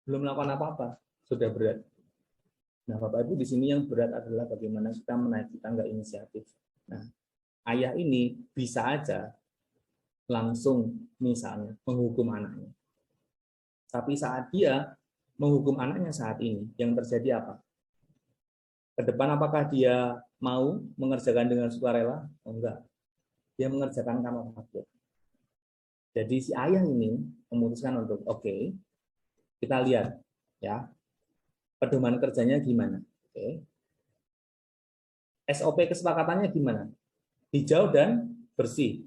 [SPEAKER 2] Belum melakukan apa-apa sudah berat. Nah, Bapak Ibu di sini yang berat adalah bagaimana kita menaiki tangga inisiatif. Nah, ayah ini bisa aja langsung misalnya menghukum anaknya. Tapi saat dia menghukum anaknya saat ini, yang terjadi apa? Ke depan apakah dia mau mengerjakan dengan sukarela? Oh, enggak. Dia mengerjakan karena takut. Jadi si ayah ini memutuskan untuk oke, kita lihat ya pedoman kerjanya gimana. Oke. SOP kesepakatannya gimana? Hijau dan bersih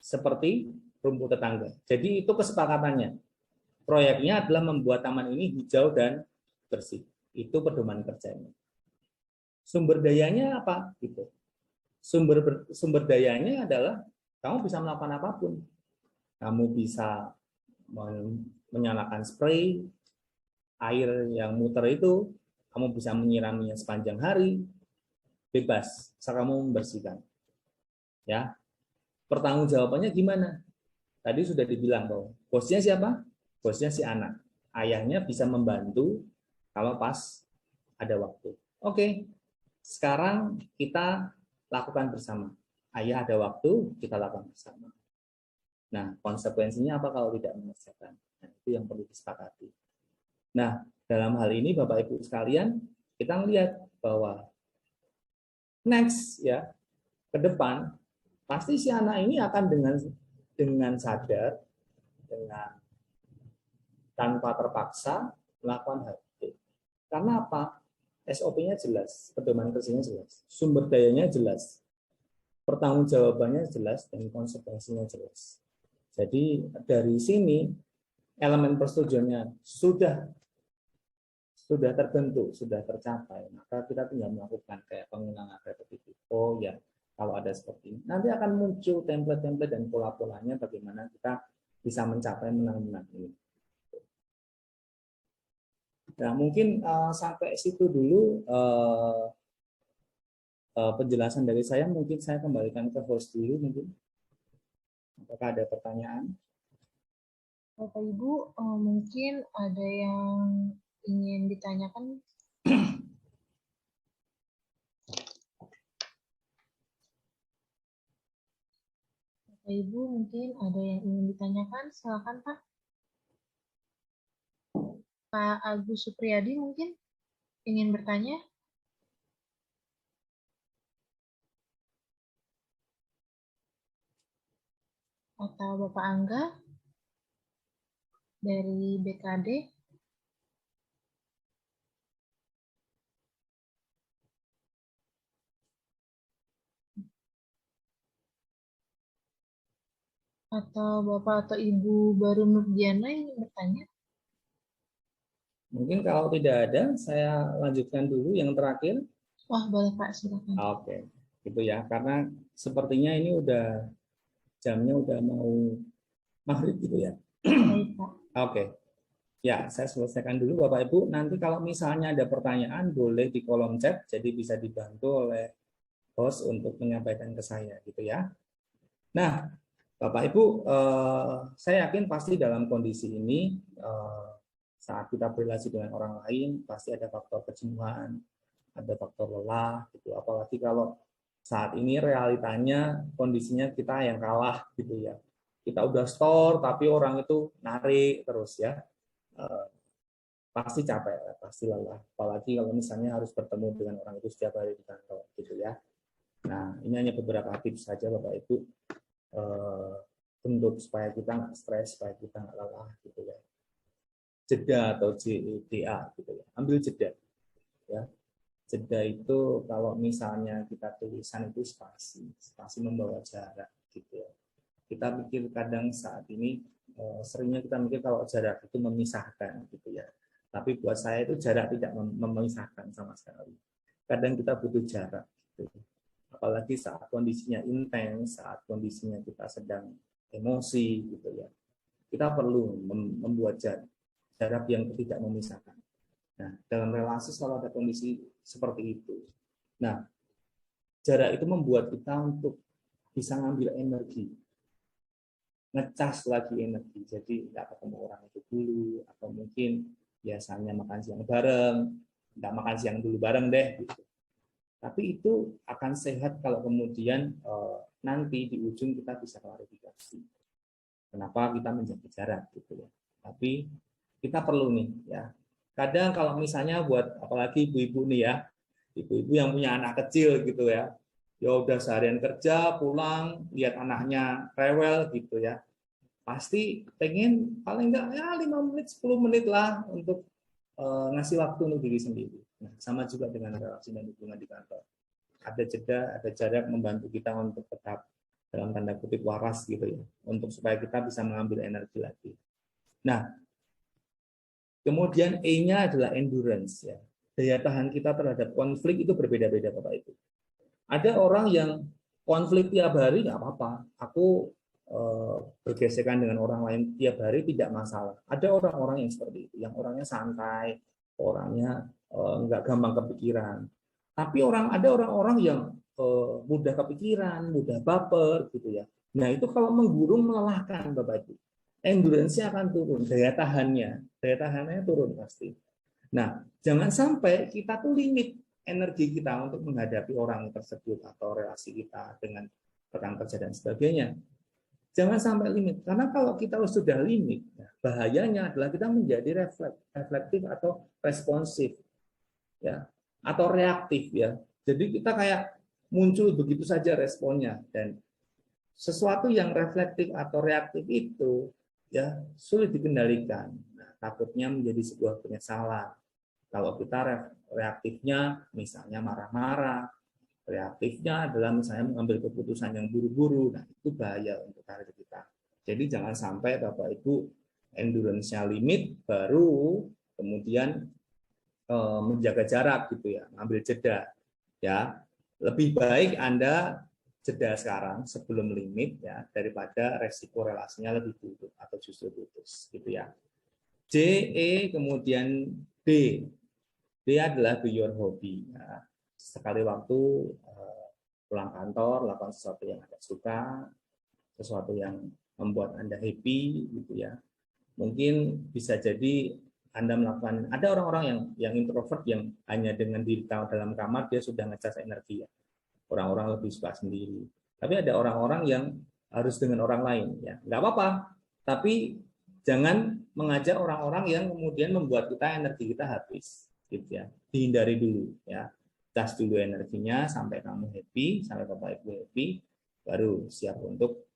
[SPEAKER 2] seperti rumput tetangga. Jadi itu kesepakatannya. Proyeknya adalah membuat taman ini hijau dan bersih. Itu pedoman kerjanya. Sumber dayanya apa? Gitu. Sumber dayanya adalah kamu bisa melakukan apapun. Kamu bisa menyalakan spray, air yang muter itu, kamu bisa menyiraminya sepanjang hari, bebas, asal kamu membersihkan. Ya, pertanggungjawabannya gimana? Tadi sudah dibilang bahwa bosnya siapa? Bosnya si anak. Ayahnya bisa membantu kalau pas ada waktu. Oke, sekarang kita lakukan bersama. Ayah ada waktu, kita lakukan bersama. Nah, konsekuensinya apa kalau tidak mengerjakan? Nah, itu yang perlu disepakati. Nah, dalam hal ini Bapak Ibu sekalian, kita melihat bahwa next ya, ke depan pasti si anak ini akan dengan sadar, dengan tanpa terpaksa melakukan hal itu. Karena apa? SOP-nya jelas, pedoman kerjanya jelas, sumber dayanya jelas, pertanggungjawabannya jelas, dan konsekuensinya jelas. Jadi dari sini elemen persetujuannya sudah terbentuk, sudah tercapai, maka kita tinggal melakukan kayak pengulangan repetitif. Oh ya, kalau ada seperti ini, nanti akan muncul template-template dan pola-polanya bagaimana kita bisa mencapai menang-menang ini. Nah, mungkin sampai situ dulu penjelasan dari saya. Mungkin saya kembalikan ke host dulu mungkin. Apakah ada pertanyaan?
[SPEAKER 1] Bapak Ibu, mungkin ada yang ingin ditanyakan? Bapak Ibu, mungkin ada yang ingin ditanyakan? Silakan Pak. Pak Agus Supriyadi mungkin ingin bertanya? Atau Bapak Angga dari BKD? Atau Bapak atau Ibu Baru Nurdiana ingin bertanya?
[SPEAKER 2] Mungkin kalau tidak ada, saya lanjutkan dulu yang terakhir.
[SPEAKER 1] Wah, boleh Pak, silakan.
[SPEAKER 2] Oke, gitu ya. Karena sepertinya ini udah jamnya udah mau maghrib gitu ya.
[SPEAKER 1] Baik Pak.
[SPEAKER 2] Oke. Ya, saya selesaikan dulu Bapak Ibu. Nanti kalau misalnya ada pertanyaan boleh di kolom chat, jadi bisa dibantu oleh host untuk menyampaikan ke saya gitu ya. Nah, Bapak Ibu, saya yakin pasti dalam kondisi ini saat kita berrelasi dengan orang lain pasti ada faktor kejenuhan, ada faktor lelah gitu. Apalagi kalau saat ini realitanya kondisinya kita yang kalah gitu ya. Kita udah store tapi orang itu narik terus ya. Pasti capek, pasti lelah. Apalagi kalau misalnya harus bertemu dengan orang itu setiap hari di kantor, gitu ya. Nah, ini hanya beberapa tips saja, Bapak Ibu, untuk supaya kita nggak stres, supaya kita nggak lelah, gitu ya. Jeda atau JEDA, gitu ya. Ambil jeda, ya. Jeda itu kalau misalnya kita tulisan itu spasi, spasi membawa jarak, gitu ya. Kita pikir kadang saat ini seringnya kita mikir kalau jarak itu memisahkan, gitu ya. Tapi buat saya itu jarak tidak memisahkan sama sekali. Kadang kita butuh jarak. Gitu. Apalagi saat kondisinya intens, saat kondisinya kita sedang emosi, gitu ya. Kita perlu membuat jarak yang tidak memisahkan. Nah, dalam relasi selalu ada kondisi seperti itu. Nah, jarak itu membuat kita untuk bisa ngambil energi, ngecas lagi energi. Jadi nggak ketemu orang itu dulu, atau mungkin biasanya makan siang bareng, nggak makan siang dulu bareng deh gitu. Tapi itu akan sehat kalau kemudian nanti di ujung kita bisa klarifikasi kenapa kita menjaga jarak gitu ya. Tapi kita perlu nih ya. Kadang kalau misalnya buat apalagi ibu-ibu nih ya, ibu-ibu yang punya anak kecil gitu ya, ya udah seharian kerja pulang lihat anaknya rewel gitu ya, pasti pengen paling enggak ya 5 menit 10 menit lah untuk ngasih waktu untuk diri sendiri. Nah, sama juga dengan relasi dan hubungan di kantor. Ada jeda, ada jarak membantu kita untuk tetap dalam tanda kutip waras gitu ya, untuk supaya kita bisa mengambil energi lagi. Nah, kemudian E-nya adalah endurance ya. Daya tahan kita terhadap konflik itu berbeda-beda Bapak Ibu. Ada orang yang konflik tiap hari nggak apa-apa. Aku bergesekan dengan orang lain tiap hari tidak masalah. Ada orang-orang yang seperti itu, yang orangnya santai, orangnya nggak gampang kepikiran. Tapi ada orang-orang yang mudah kepikiran, mudah baper gitu ya. Nah itu kalau menggurung melelahkan Bapak Ibu. Endurance-nya akan turun, daya tahannya turun pasti. Nah jangan sampai kita tuh limit energi kita untuk menghadapi orang tersebut atau relasi kita dengan rekan kerja dan sebagainya. Jangan sampai limit, karena kalau kita sudah limit, bahayanya adalah kita menjadi reflektif atau responsif, ya, atau reaktif, ya. Jadi kita kayak muncul begitu saja responnya, dan sesuatu yang reflektif atau reaktif itu, ya, sulit dikendalikan. Nah, takutnya menjadi sebuah penyesalan. Kalau kita reaktifnya, misalnya marah-marah, reaktifnya adalah misalnya mengambil keputusan yang buru-buru, nah itu bahaya untuk karir kita. Jadi jangan sampai Bapak Ibu endurance-nya limit baru kemudian menjaga jarak gitu ya, ambil jeda ya. Lebih baik Anda jeda sekarang sebelum limit ya daripada resiko relasinya lebih buruk atau justru putus gitu ya. J, E, kemudian D. D adalah do your hobby. Ya. Sekali waktu pulang kantor, lakukan sesuatu yang Anda suka, sesuatu yang membuat Anda happy, gitu ya. Mungkin bisa jadi Anda melakukan, ada orang-orang yang introvert yang hanya dengan diri dalam kamar dia sudah ngecas energi ya. Orang-orang lebih suka sendiri. Tapi ada orang-orang yang harus dengan orang lain ya. Nggak apa-apa, tapi jangan mengajak orang-orang yang kemudian membuat kita energi kita habis, gitu ya. Dihindari dulu ya. Cas dulu energinya sampai kamu happy, sampai Bapak Ibu happy, baru siap untuk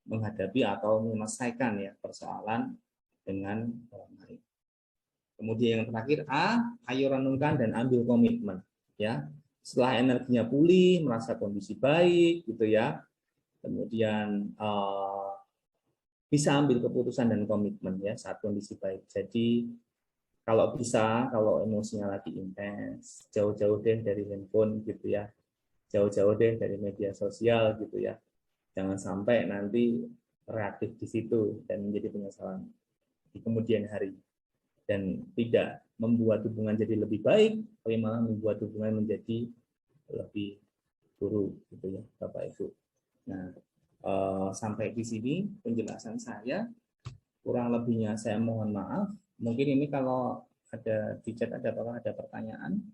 [SPEAKER 2] menghadapi atau menyelesaikan ya persoalan dengan orang lain. Kemudian yang terakhir A, ayo renungkan dan ambil komitmen ya. Setelah energinya pulih, merasa kondisi baik gitu ya. Kemudian bisa ambil keputusan dan komitmen ya saat kondisi baik. Jadi kalau bisa, kalau emosinya lagi intens, jauh-jauh deh dari handphone gitu ya, jauh-jauh deh dari media sosial gitu ya. Jangan sampai nanti reaktif di situ dan menjadi penyesalan di kemudian hari, dan tidak membuat hubungan jadi lebih baik, tapi malah membuat hubungan menjadi lebih buruk, gitu ya, Bapak Ibu. Nah, sampai di sini penjelasan saya. Kurang lebihnya saya mohon maaf. Mungkin ini kalau ada di chat apakah ada pertanyaan?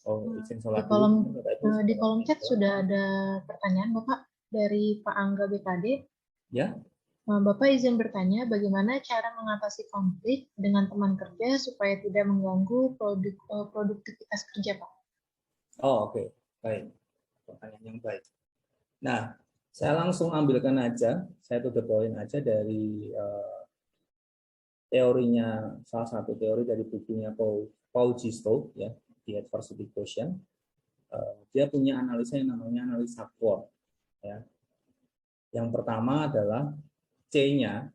[SPEAKER 2] Oh, izin sholat dulu.
[SPEAKER 1] Di kolom chat sudah ada pertanyaan Bapak dari Pak Angga BKD.
[SPEAKER 2] Ya.
[SPEAKER 1] Bapak izin bertanya, bagaimana cara mengatasi konflik dengan teman kerja supaya tidak mengganggu produktivitas kerja, Pak?
[SPEAKER 2] Oh, oke. Baik. Pertanyaan yang baik. Nah, saya langsung ambilkan aja, saya to the point aja dari teorinya, salah satu teori dari bukunya Paul Gistow, ya, The Adversity Quotient. Dia punya analisa yang namanya analisa SWOT. Ya. Yang pertama adalah C-nya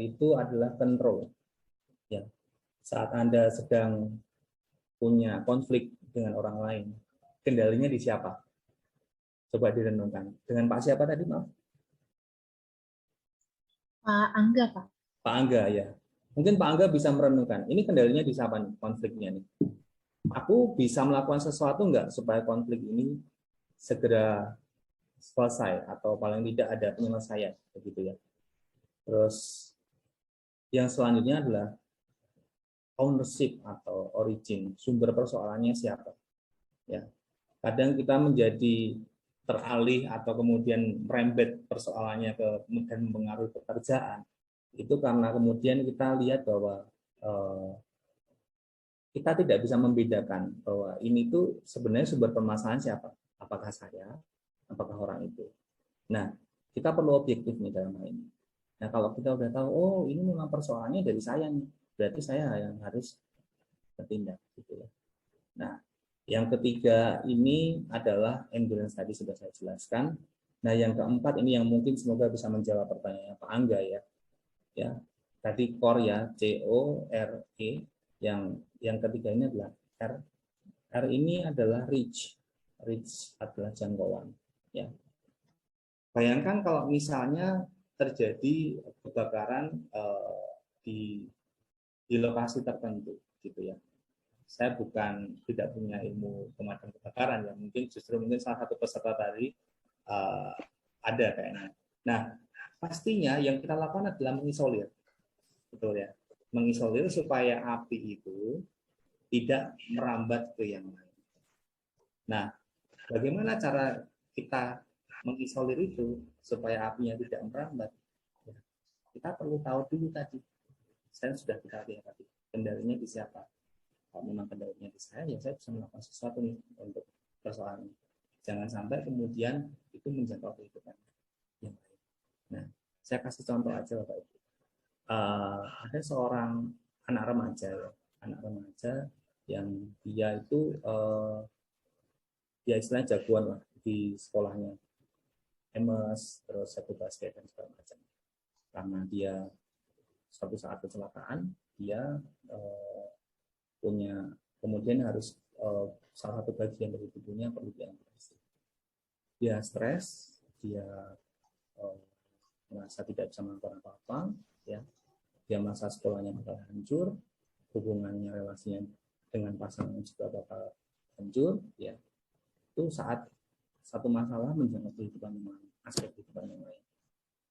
[SPEAKER 2] itu adalah control. Ya. Saat Anda sedang punya konflik dengan orang lain, kendalinya di siapa? Coba direnungkan. Dengan Pak siapa tadi, maaf?
[SPEAKER 1] Pak Angga, Pak.
[SPEAKER 2] Pak Angga, ya. Mungkin Pak Angga bisa merenungkan, ini kendalinya di siapa nih, konfliknya nih? Aku bisa melakukan sesuatu enggak supaya konflik ini segera selesai atau paling tidak ada penyelesaian, begitu ya. Terus yang selanjutnya adalah ownership atau origin, sumber persoalannya siapa. Ya. Kadang kita menjadi teralih atau kemudian merembet persoalannya ke dan mempengaruhi pekerjaan. Itu karena kemudian kita lihat bahwa kita tidak bisa membedakan bahwa ini tuh sebenarnya sumber permasalahan siapa, apakah saya, apakah orang itu. Nah, kita perlu objektif nih dalam hal ini. Nah, kalau kita udah tahu, oh ini memang persoalannya dari saya nih, berarti saya yang harus bertindak, gitu ya. Nah, yang ketiga ini adalah endurance, tadi sudah saya jelaskan. Nah, yang keempat ini yang mungkin semoga bisa menjawab pertanyaan Pak Angga ya. Ya, tadi core ya, C-O-R-E. Yang ketiga ini adalah R. R ini adalah reach. Reach adalah jangkauan. Ya. Bayangkan kalau misalnya terjadi kebakaran di lokasi tertentu, gitu ya. Saya tidak punya ilmu pemadam kebakaran ya, mungkin salah satu peserta tadi ada kayaknya. Nah, pastinya yang kita lakukan adalah mengisolir, betul ya, mengisolir supaya api itu tidak merambat ke yang lain. Nah, bagaimana cara kita mengisolir itu supaya apinya tidak merambat? Kita perlu tahu dulu tadi. Saya sudah kita lihat tadi, kendalinya di siapa. Kalau memang kendalinya di saya, ya saya bisa melakukan sesuatu nih untuk persoalan ini. Jangan sampai kemudian itu menjangkau kehidupan yang lain. Nah, saya kasih contoh aja Bapak Ibu. Ada seorang anak remaja yang dia itu dia istilahnya jagoan lah di sekolahnya, MS, terus jago basket dan segala macam. Karena dia suatu saat kecelakaan, dia punya kemudian harus salah satu bagian dari tubuhnya perlu diamputasi. Dia stres, dia merasa tidak bisa melakukan apa-apa, ya. Dia merasa sekolahnya bakal hancur, hubungannya, relasinya dengan pasangan juga bakal hancur, ya. Itu saat satu masalah menjangkau kehidupan yang lain, aspek kehidupan yang lain.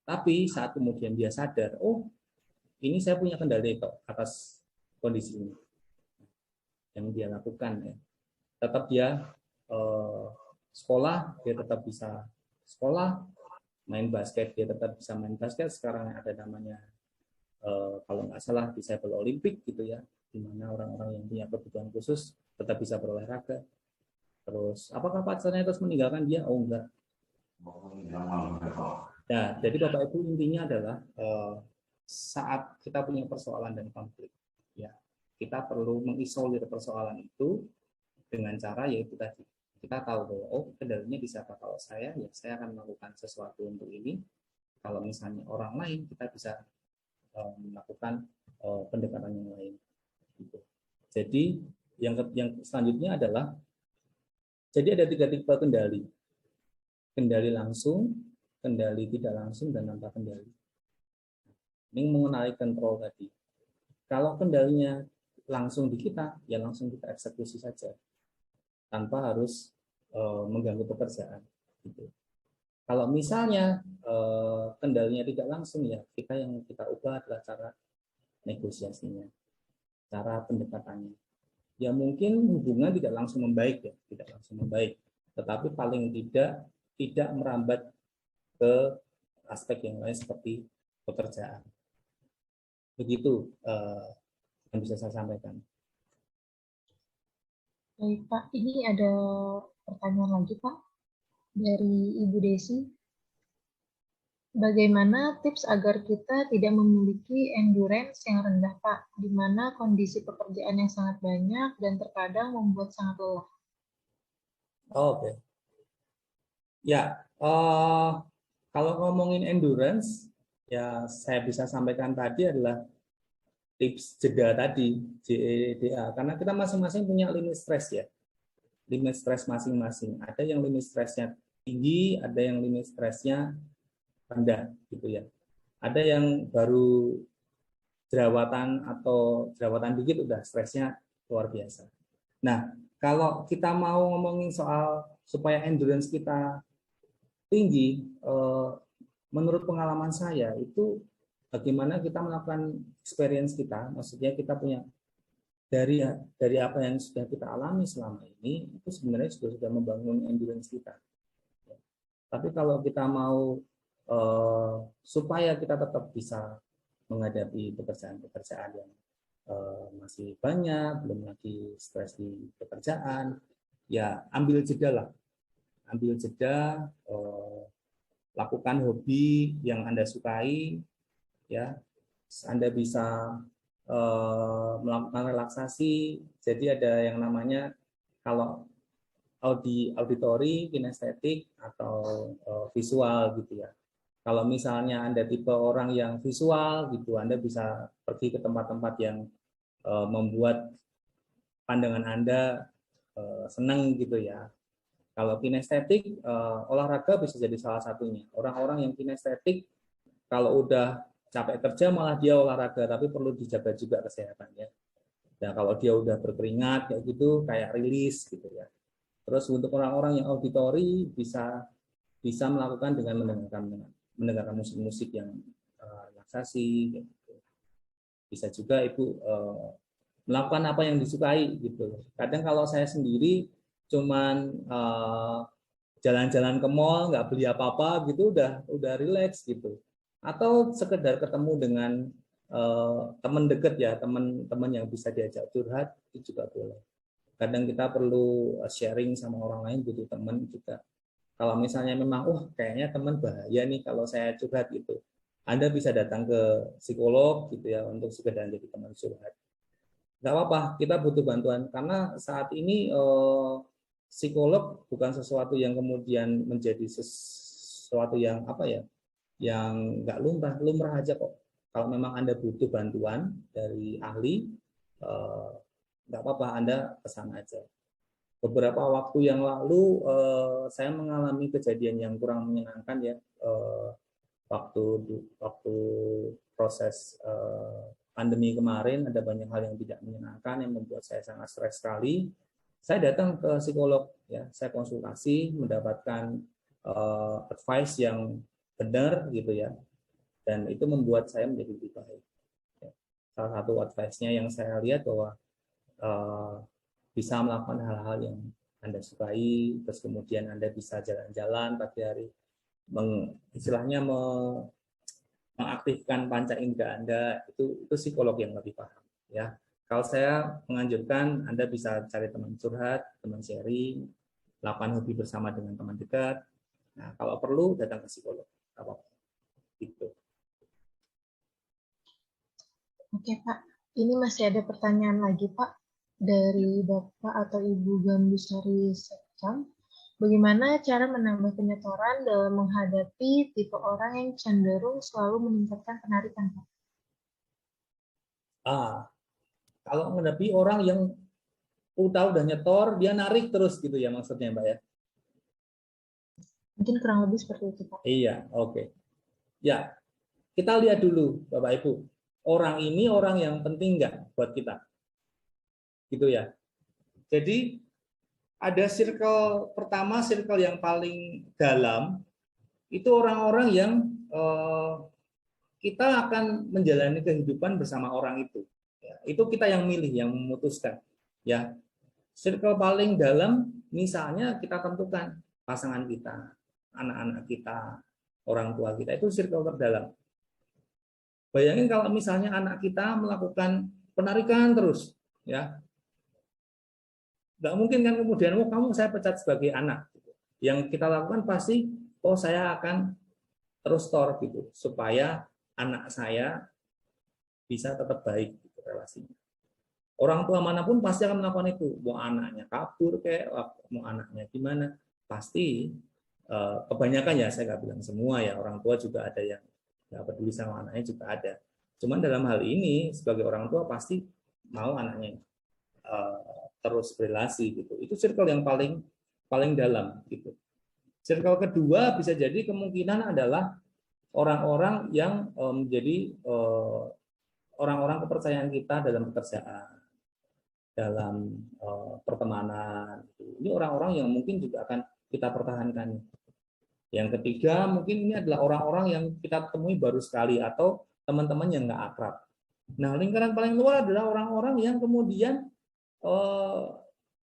[SPEAKER 2] Tapi saat kemudian dia sadar, oh ini saya punya kendali kok atas kondisi ini. Yang dia lakukan ya, tetap dia sekolah, dia tetap bisa sekolah, main basket, dia tetap bisa main basket. Sekarang ada namanya kalau nggak salah Disable Olympic gitu ya, di mana orang-orang yang punya kebutuhan khusus tetap bisa berolahraga. Terus apakah pacarnya terus meninggalkan dia? Oh enggak. Nah, jadi Bapak Ibu intinya adalah saat kita punya persoalan dan konflik, ya kita perlu mengisolir persoalan itu dengan cara yaitu tadi kita tahu bahwa oh kendalinya bisa kalau saya ya saya akan melakukan sesuatu untuk ini. Kalau misalnya orang lain kita bisa melakukan pendekatan yang lain. Gitu. Jadi yang selanjutnya adalah jadi ada 3 tipe kendali. Kendali langsung, kendali tidak langsung, dan tanpa kendali. Ini mengenai kontrol tadi. kalau kendalinya langsung di kita, ya langsung kita eksekusi saja, tanpa harus mengganggu pekerjaan. Gitu. Kalau misalnya kendalinya tidak langsung, ya yang kita ubah adalah cara negosiasinya, cara pendekatannya. Ya mungkin hubungan tidak langsung membaik, ya tidak langsung membaik, tetapi paling tidak merambat ke aspek yang lain seperti pekerjaan. Begitu yang bisa saya sampaikan.
[SPEAKER 1] Baik Pak, ini ada pertanyaan lagi Pak dari Ibu Desi. Bagaimana tips agar kita tidak memiliki endurance yang rendah Pak, di mana kondisi pekerjaan yang sangat banyak dan terkadang membuat sangat lelah?
[SPEAKER 2] Oke. Ya, kalau ngomongin endurance, ya saya bisa sampaikan tadi adalah tips jeda tadi, JEDA, karena kita masing-masing punya limit stres ya, limit stres masing-masing. Ada yang limit stresnya tinggi, ada yang limit stresnya rendah, gitu ya. Ada yang baru jerawatan atau jerawatan dikit udah stresnya luar biasa. Nah, kalau kita mau ngomongin soal supaya endurance kita tinggi, menurut pengalaman saya itu bagaimana kita melakukan experience kita, maksudnya kita punya dari apa yang sudah kita alami selama ini, itu sebenarnya sudah membangun endurance kita. Tapi kalau kita mau supaya kita tetap bisa menghadapi pekerjaan-pekerjaan yang masih banyak, belum lagi stres di pekerjaan, ya ambil jeda lah, ambil jeda, lakukan hobi yang Anda sukai, ya, Anda bisa melakukan relaksasi. Jadi ada yang namanya kalau auditori, kinestetik, atau visual gitu ya. Kalau misalnya Anda tipe orang yang visual gitu, Anda bisa pergi ke tempat-tempat yang membuat pandangan Anda senang gitu ya. Kalau kinestetik, olahraga bisa jadi salah satunya. Orang-orang yang kinestetik kalau udah capek kerja malah dia olahraga, tapi perlu dijaga juga kesehatannya. Nah, kalau dia udah berkeringat kayak gitu, kayak rilis gitu ya. Terus untuk orang-orang yang auditori bisa melakukan dengan mendengarkan musik-musik yang relaksasi. Gitu. Bisa juga Ibu melakukan apa yang disukai gitu. Kadang kalau saya sendiri cuman jalan-jalan ke mall, nggak beli apa-apa gitu, udah relax gitu. Atau sekedar ketemu dengan teman dekat ya, teman-teman yang bisa diajak curhat, itu juga boleh. Kadang kita perlu sharing sama orang lain, butuh teman juga. Kalau misalnya memang, kayaknya teman bahaya nih kalau saya curhat gitu, Anda bisa datang ke psikolog gitu ya, untuk sekedar jadi teman curhat. Nggak apa-apa, kita butuh bantuan, karena saat ini psikolog bukan sesuatu yang kemudian menjadi sesuatu yang apa ya, yang nggak lumrah aja kok. Kalau memang Anda butuh bantuan dari ahli, nggak apa-apa, Anda kesana aja. Beberapa waktu yang lalu saya mengalami kejadian yang kurang menyenangkan ya, waktu proses pandemi kemarin, ada banyak hal yang tidak menyenangkan yang membuat saya sangat stres sekali. Saya datang ke psikolog ya, saya konsultasi, mendapatkan advice yang benar gitu ya, dan itu membuat saya menjadi lebih baik. Salah satu advice-nya yang saya lihat bahwa bisa melakukan hal-hal yang Anda sukai, terus kemudian Anda bisa jalan-jalan pagi hari, istilahnya mengaktifkan panca indera Anda, itu psikolog yang lebih paham ya. Kalau saya menganjurkan Anda bisa cari teman curhat, teman sharing, lakukan hobi bersama dengan teman dekat. Nah, kalau perlu datang ke psikolog. Apa gitu.
[SPEAKER 1] Oke Pak, ini masih ada pertanyaan lagi Pak dari Bapak atau Ibu Gambusari Sekcam. Bagaimana cara menambah penyetoran dalam menghadapi tipe orang yang cenderung selalu meningkatkan penarikan Pak?
[SPEAKER 2] Kalau menghadapi orang yang udah nyetor, dia narik terus gitu ya maksudnya Mbak ya?
[SPEAKER 1] Mungkin kurang lebih seperti itu Pak.
[SPEAKER 2] Iya, oke. Ya, kita lihat dulu Bapak Ibu. orang ini orang yang penting nggak buat kita, gitu ya. Jadi ada circle pertama, circle yang paling dalam itu orang-orang yang kita akan menjalani kehidupan bersama orang itu. Ya, itu kita yang milih, yang memutuskan. Ya, circle paling dalam misalnya kita tentukan pasangan kita, anak-anak kita, orang tua kita, itu circle terdalam. Bayangin kalau misalnya anak kita melakukan penarikan terus, ya, nggak mungkin kan kemudian, oh kamu saya pecat sebagai anak. Yang kita lakukan pasti, oh saya akan terus store gitu, supaya anak saya bisa tetap baik gitu, relasinya. Orang tua manapun pasti akan melakukan itu, mau anaknya kabur kayak, mau anaknya gimana, pasti kebanyakan ya, saya nggak bilang semua ya, orang tua juga ada yang nggak peduli sama anaknya juga ada. Cuman dalam hal ini sebagai orang tua pasti mau anaknya terus berrelasi gitu. Itu circle yang paling dalam gitu. Circle kedua bisa jadi kemungkinan adalah orang-orang yang menjadi orang-orang kepercayaan kita dalam pekerjaan, dalam pertemanan. Ini orang-orang yang mungkin juga akan kita pertahankan. Yang ketiga mungkin ini adalah orang-orang yang kita temui baru sekali atau teman-teman yang nggak akrab. Nah, lingkaran paling luar adalah orang-orang yang kemudian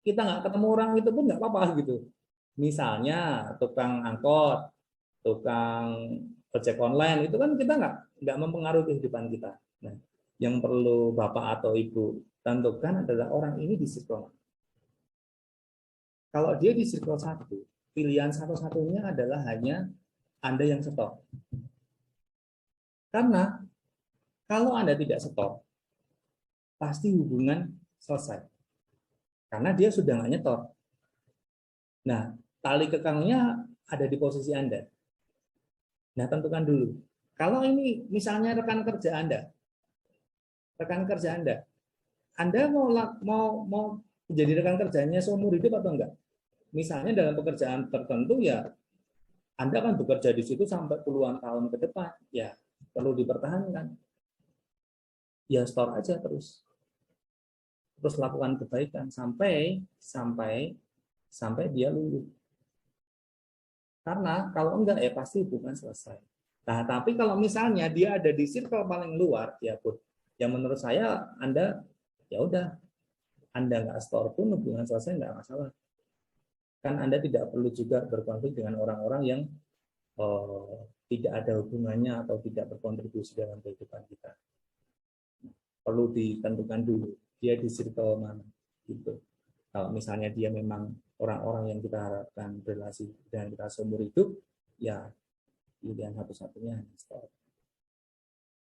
[SPEAKER 2] kita nggak ketemu orang itu pun nggak apa-apa gitu. Misalnya tukang angkot, tukang ojek online, itu kan kita nggak mempengaruhi kehidupan kita. Nah, yang perlu Bapak atau Ibu tentukan adalah orang ini di circle. Kalau dia di circle 1, pilihan satu-satunya adalah hanya Anda yang stop. Karena kalau Anda tidak stop, pasti hubungan selesai. Karena dia sudah nggak nyetor. Nah, tali kekangnya ada di posisi Anda. Nah, tentukan dulu. Kalau ini misalnya rekan kerja Anda mau menjadi rekan kerjanya seumur hidup atau enggak? Misalnya dalam pekerjaan tertentu ya, Anda akan bekerja di situ sampai puluhan tahun ke depan, ya perlu dipertahankan. Ya store aja terus lakukan kebaikan sampai dia luluh. Karena kalau enggak ya pasti hubungan selesai. Nah, tapi kalau misalnya dia ada di circle paling luar, ya pun, yang menurut saya Anda ya udah, Anda nggak store pun hubungan selesai nggak masalah. Kan Anda tidak perlu juga berkonflik dengan orang-orang yang tidak ada hubungannya atau tidak berkontribusi dalam kehidupan kita. Perlu ditentukan dulu dia di circle mana gitu. Kalau misalnya dia memang orang-orang yang kita harapkan berrelasi dengan kita seumur hidup, ya pilihan satu-satunya hanya stop.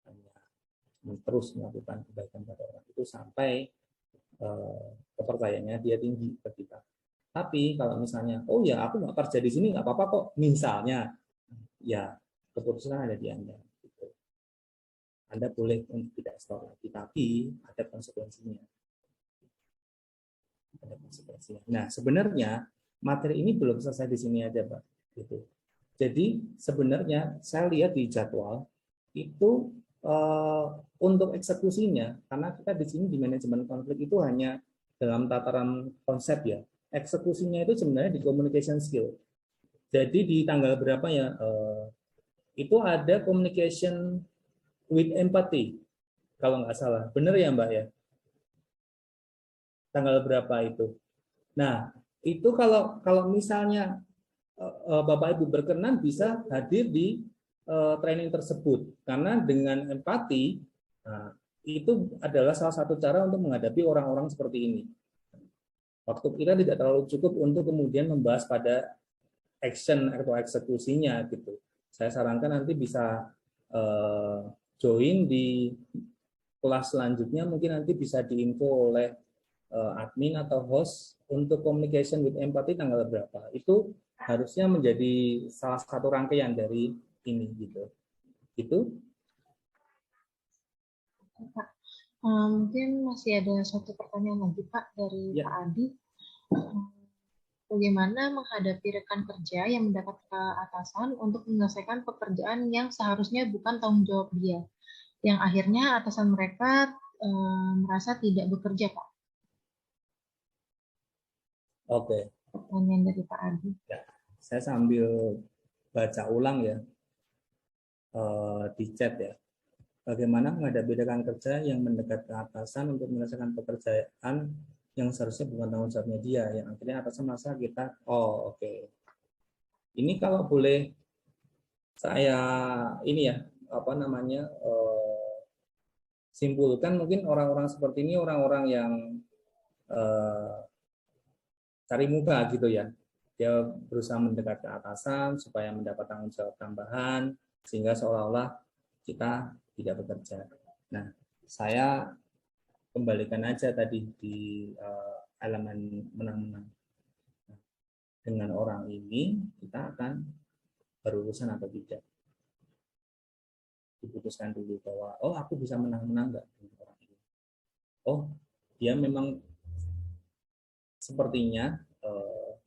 [SPEAKER 2] Hanya terus melakukan kebaikan pada orang itu sampai kepercayaannya dia tinggi ke kita. Tapi kalau misalnya, oh ya aku nggak kerja di sini nggak apa-apa kok, misalnya, ya keputusan ada di Anda. Gitu. Anda boleh untuk tidak stop lagi, tapi ada konsekuensinya. Nah, sebenarnya materi ini belum selesai di sini aja, Pak. Gitu. Jadi sebenarnya saya lihat di jadwal itu untuk eksekusinya, karena kita di sini di manajemen konflik itu hanya dalam tataran konsep ya. Eksekusinya itu sebenarnya di communication skill. Jadi di tanggal berapa ya? Itu ada communication with empathy, kalau nggak salah. Benar ya, Mbak ya? Tanggal berapa itu? Nah, itu kalau misalnya Bapak Ibu berkenan bisa hadir di training tersebut, karena dengan empati itu adalah salah satu cara untuk menghadapi orang-orang seperti ini. Waktu kita tidak terlalu cukup untuk kemudian membahas pada action atau eksekusinya gitu. Saya sarankan nanti bisa join di kelas selanjutnya, mungkin nanti bisa diinfo oleh admin atau host untuk communication with empathy tanggal berapa. Itu harusnya menjadi salah satu rangkaian dari ini gitu. Itu.
[SPEAKER 1] Pak, mungkin masih ada satu pertanyaan lagi Pak dari
[SPEAKER 2] Ya.
[SPEAKER 1] Pak Adi. Bagaimana menghadapi rekan kerja yang mendapat atasan untuk menyelesaikan pekerjaan yang seharusnya bukan tanggung jawab dia? yang akhirnya atasan mereka merasa tidak bekerja, Pak.
[SPEAKER 2] Oke,
[SPEAKER 1] Pertanyaan dari Pak Adi.
[SPEAKER 2] ya. Saya sambil baca ulang ya di chat ya. Bagaimana menghadapi rekan kerja yang mendekat ke atasan untuk menyelesaikan pekerjaan yang seharusnya bukan tanggung jawabnya dia, yang akhirnya atasan merasa kita, oh oke. Ini kalau boleh saya ini ya, apa namanya, simpulkan, mungkin orang-orang seperti ini orang-orang yang cari muka gitu ya. Dia berusaha mendekat ke atasan supaya mendapat tanggung jawab tambahan, sehingga seolah-olah kita tidak bekerja. Nah, saya kembalikan aja tadi di elemen menang-menang. Dengan orang ini kita akan berurusan atau tidak. Diputuskan dulu bahwa oh aku bisa menang-menang nggak dengan orang ini. Oh dia memang sepertinya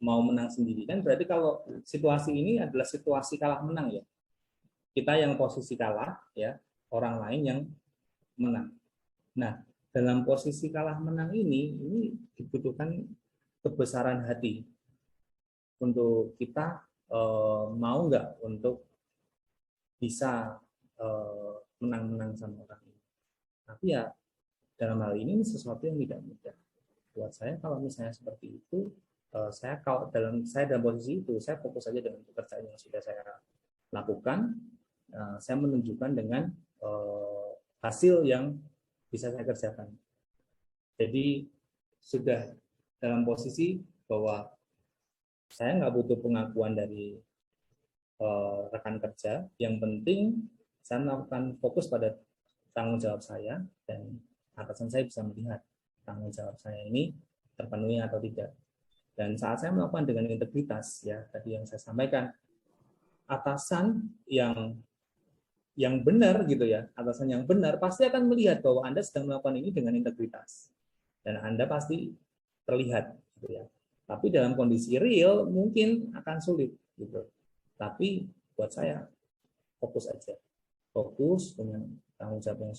[SPEAKER 2] mau menang sendiri, kan berarti kalau situasi ini adalah situasi kalah menang ya. Kita yang posisi kalah ya, orang lain yang menang. Nah, dalam posisi kalah menang ini dibutuhkan kebesaran hati untuk kita mau nggak untuk bisa menang-menang sama orang ini. Tapi ya dalam hal ini sesuatu yang tidak mudah. Buat saya kalau misalnya seperti itu, saya dalam posisi itu, saya fokus saja dengan pekerjaan yang sudah saya lakukan. Saya menunjukkan dengan hasil yang bisa saya kerjakan. Jadi sudah dalam posisi bahwa saya nggak butuh pengakuan dari rekan kerja. Yang penting saya melakukan fokus pada tanggung jawab saya, dan atasan saya bisa melihat tanggung jawab saya ini terpenuhi atau tidak. Dan saat saya melakukan dengan integritas, ya tadi yang saya sampaikan, atasan yang benar gitu ya, atasan yang benar pasti akan melihat bahwa Anda sedang melakukan ini dengan integritas, dan Anda pasti terlihat gitu ya. Tapi dalam kondisi real mungkin akan sulit gitu. Tapi buat saya fokus aja, fokus dengan tanggung jawab yang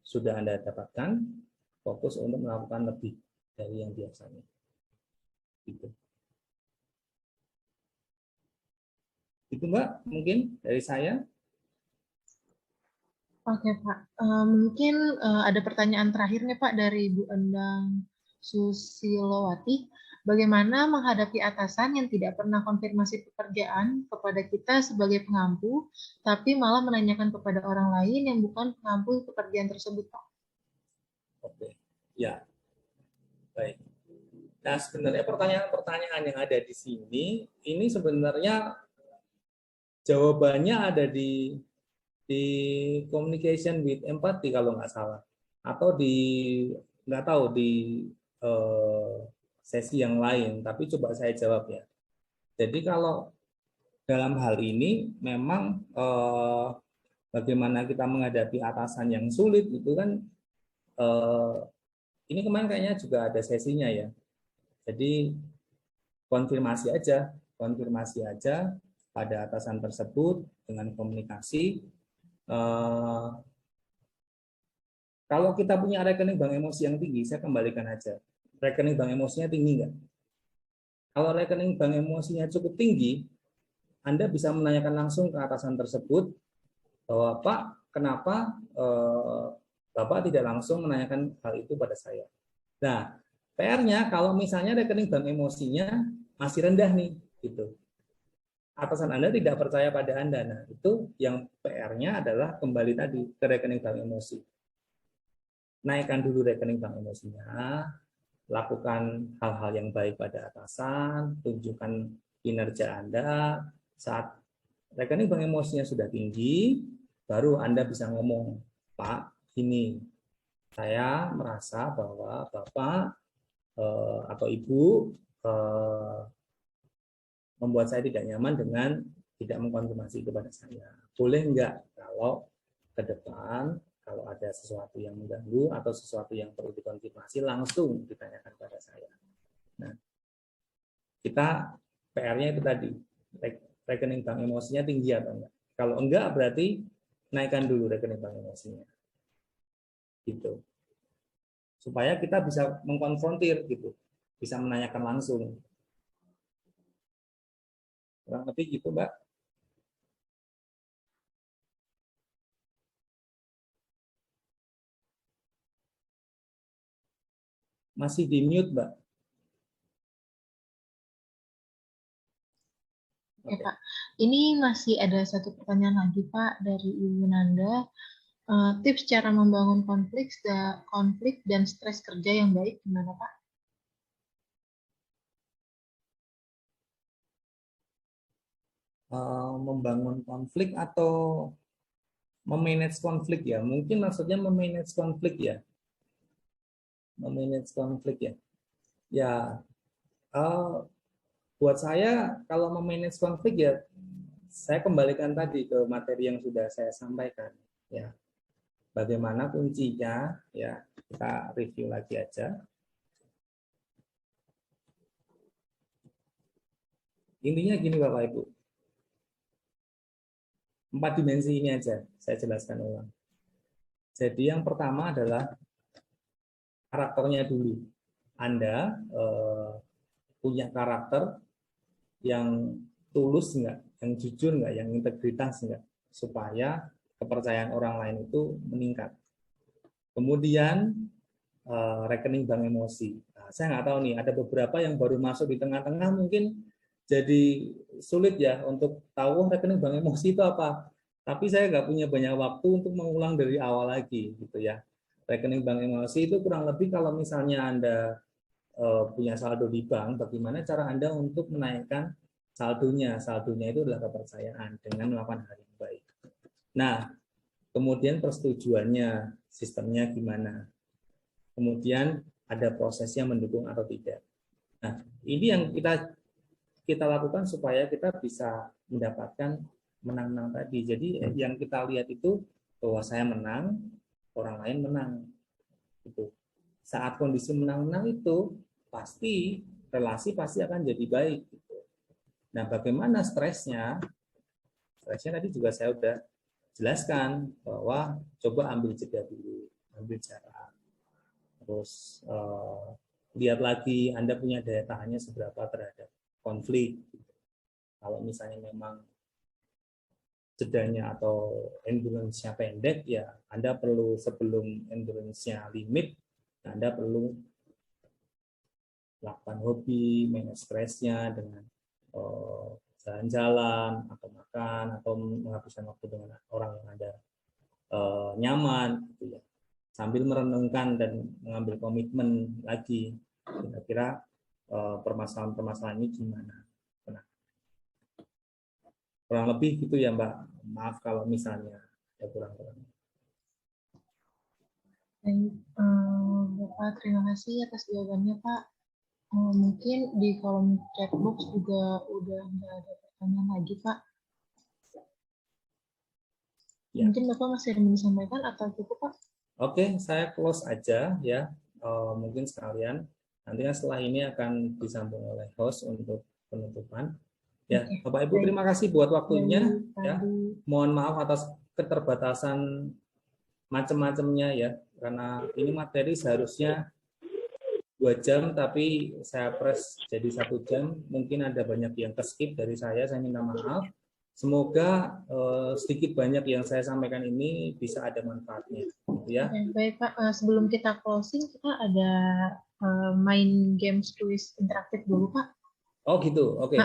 [SPEAKER 2] sudah Anda dapatkan, fokus untuk melakukan lebih dari yang biasanya. Gitu. Itu Mbak, mungkin dari saya.
[SPEAKER 1] Oke Pak, mungkin ada pertanyaan terakhir nih Pak dari Bu Endang Susilowati. Bagaimana menghadapi atasan yang tidak pernah konfirmasi pekerjaan kepada kita sebagai pengampu, tapi malah menanyakan kepada orang lain yang bukan pengampu pekerjaan tersebut Pak?
[SPEAKER 2] Oke, ya, baik. Nah, sebenarnya pertanyaan-pertanyaan yang ada di sini, ini sebenarnya jawabannya ada di communication with empathy kalau nggak salah, atau nggak tahu di sesi yang lain, tapi coba saya jawab ya. Jadi kalau dalam hal ini memang bagaimana kita menghadapi atasan yang sulit itu kan ini kemarin kayaknya juga ada sesinya ya. Jadi konfirmasi aja pada atasan tersebut dengan komunikasi. Kalau kita punya rekening bank emosi yang tinggi, saya kembalikan aja. Rekening bank emosinya tinggi nggak? Kalau rekening bank emosinya cukup tinggi, Anda bisa menanyakan langsung ke atasan tersebut bahwa Pak, kenapa Bapak tidak langsung menanyakan hal itu pada saya. Nah, PR-nya kalau misalnya rekening bank emosinya masih rendah nih, gitu. Atasan Anda tidak percaya pada Anda. Nah, itu yang PR-nya adalah kembali tadi ke rekening bank emosi. Naikkan dulu rekening bank emosinya, lakukan hal-hal yang baik pada atasan, tunjukkan kinerja Anda. Saat rekening bank emosinya sudah tinggi, baru Anda bisa ngomong, Pak, ini saya merasa bahwa Bapak atau Ibu membuat saya tidak nyaman dengan tidak mengkonfirmasi kepada saya. Boleh enggak kalau ke depan kalau ada sesuatu yang mengganggu atau sesuatu yang perlu dikonfirmasi langsung ditanyakan pada saya. Nah, kita PR-nya itu tadi, rekening bank emosinya tinggi atau enggak. Kalau enggak berarti naikkan dulu rekening bank emosinya. Gitu. Supaya kita bisa mengkonfrontir gitu. Bisa menanyakan langsung. Kurang lebih gitu, Mbak. Masih di mute, Mbak.
[SPEAKER 1] Oke, Pak. Ini masih ada satu pertanyaan lagi, Pak, dari Ibu Nanda. Tips cara membangun konflik dan stres kerja yang baik gimana, Pak?
[SPEAKER 2] Membangun konflik atau memanage konflik ya? Mungkin maksudnya memanage konflik ya? Memanage konflik ya? Ya, buat saya kalau memanage konflik ya, saya kembalikan tadi ke materi yang sudah saya sampaikan. Ya, bagaimana kuncinya? Ya, kita review lagi aja. Intinya gini Bapak Ibu, 4 dimensi ini aja saya jelaskan ulang. Jadi yang pertama adalah karakternya dulu. Anda punya karakter yang tulus enggak, yang jujur enggak, yang integritas enggak, supaya kepercayaan orang lain itu meningkat. Kemudian rekening bank emosi. Nah, saya nggak tahu nih, ada beberapa yang baru masuk di tengah-tengah mungkin jadi sulit ya untuk tahu rekening bank emosi itu apa. Tapi saya nggak punya banyak waktu untuk mengulang dari awal lagi gitu ya. Rekening bank emosi itu kurang lebih kalau misalnya Anda punya saldo di bank, bagaimana cara Anda untuk menaikkan saldonya? Saldonya itu adalah kepercayaan dengan melakukan hal yang baik. Nah, kemudian persetujuannya, sistemnya gimana? Kemudian ada prosesnya mendukung atau tidak. Nah, ini yang kita lakukan supaya kita bisa mendapatkan menang-menang tadi. Jadi yang kita lihat itu bahwa saya menang, orang lain menang. Itu. Saat kondisi menang-menang itu pasti relasi pasti akan jadi baik. Nah, bagaimana stresnya? Stresnya tadi juga saya udah jelaskan bahwa coba ambil jeda dulu, ambil jarak. Terus lihat lagi Anda punya daya tahannya seberapa terhadap konflik. Kalau misalnya memang jedanya atau endurance-nya pendek, ya Anda perlu sebelum endurance-nya limit, Anda perlu lakukan hobi, manage stresnya dengan jalan-jalan atau makan atau menghabiskan waktu dengan orang yang Anda nyaman, gitu ya. Sambil merenungkan dan mengambil komitmen lagi kira-kira permasalahan-permasalahan ini gimana. Nah, kurang lebih gitu ya Mbak, maaf kalau misalnya ya kurang-kurang.
[SPEAKER 1] Bapak, terima kasih atas jawabannya Pak. Mungkin di kolom chat box juga udah nggak ada pertanyaan lagi Pak. Ya. Mungkin Bapak masih ada yang disampaikan atau cukup Pak?
[SPEAKER 2] Oke, saya close aja ya. Mungkin sekalian. Nantinya setelah ini akan disambung oleh host untuk penutupan. Ya, oke. Bapak Ibu terima kasih buat waktunya. Ya, mohon maaf atas keterbatasan macam-macamnya ya, karena ini materi seharusnya 2 jam, tapi saya press jadi 1 jam. Mungkin ada banyak yang keskip dari saya minta maaf. Semoga sedikit banyak yang saya sampaikan ini bisa ada manfaatnya, gitu ya.
[SPEAKER 1] Baik Pak, sebelum kita closing kita ada main games quiz interaktif dulu Pak.
[SPEAKER 2] Oh gitu, oke.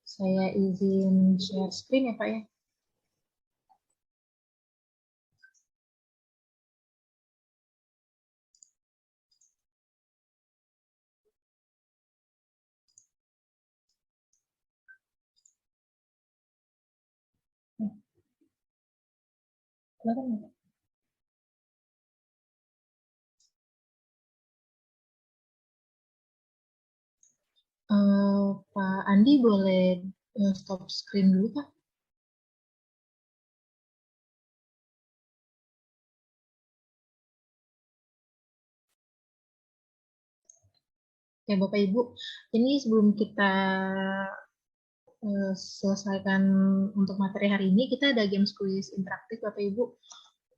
[SPEAKER 1] Saya izin share screen ya Pak ya. Pak Andi boleh stop screen dulu Pak? Ya Bapak Ibu, ini sebelum kita selesaikan untuk materi hari ini, kita ada games quiz interaktif Bapak Ibu.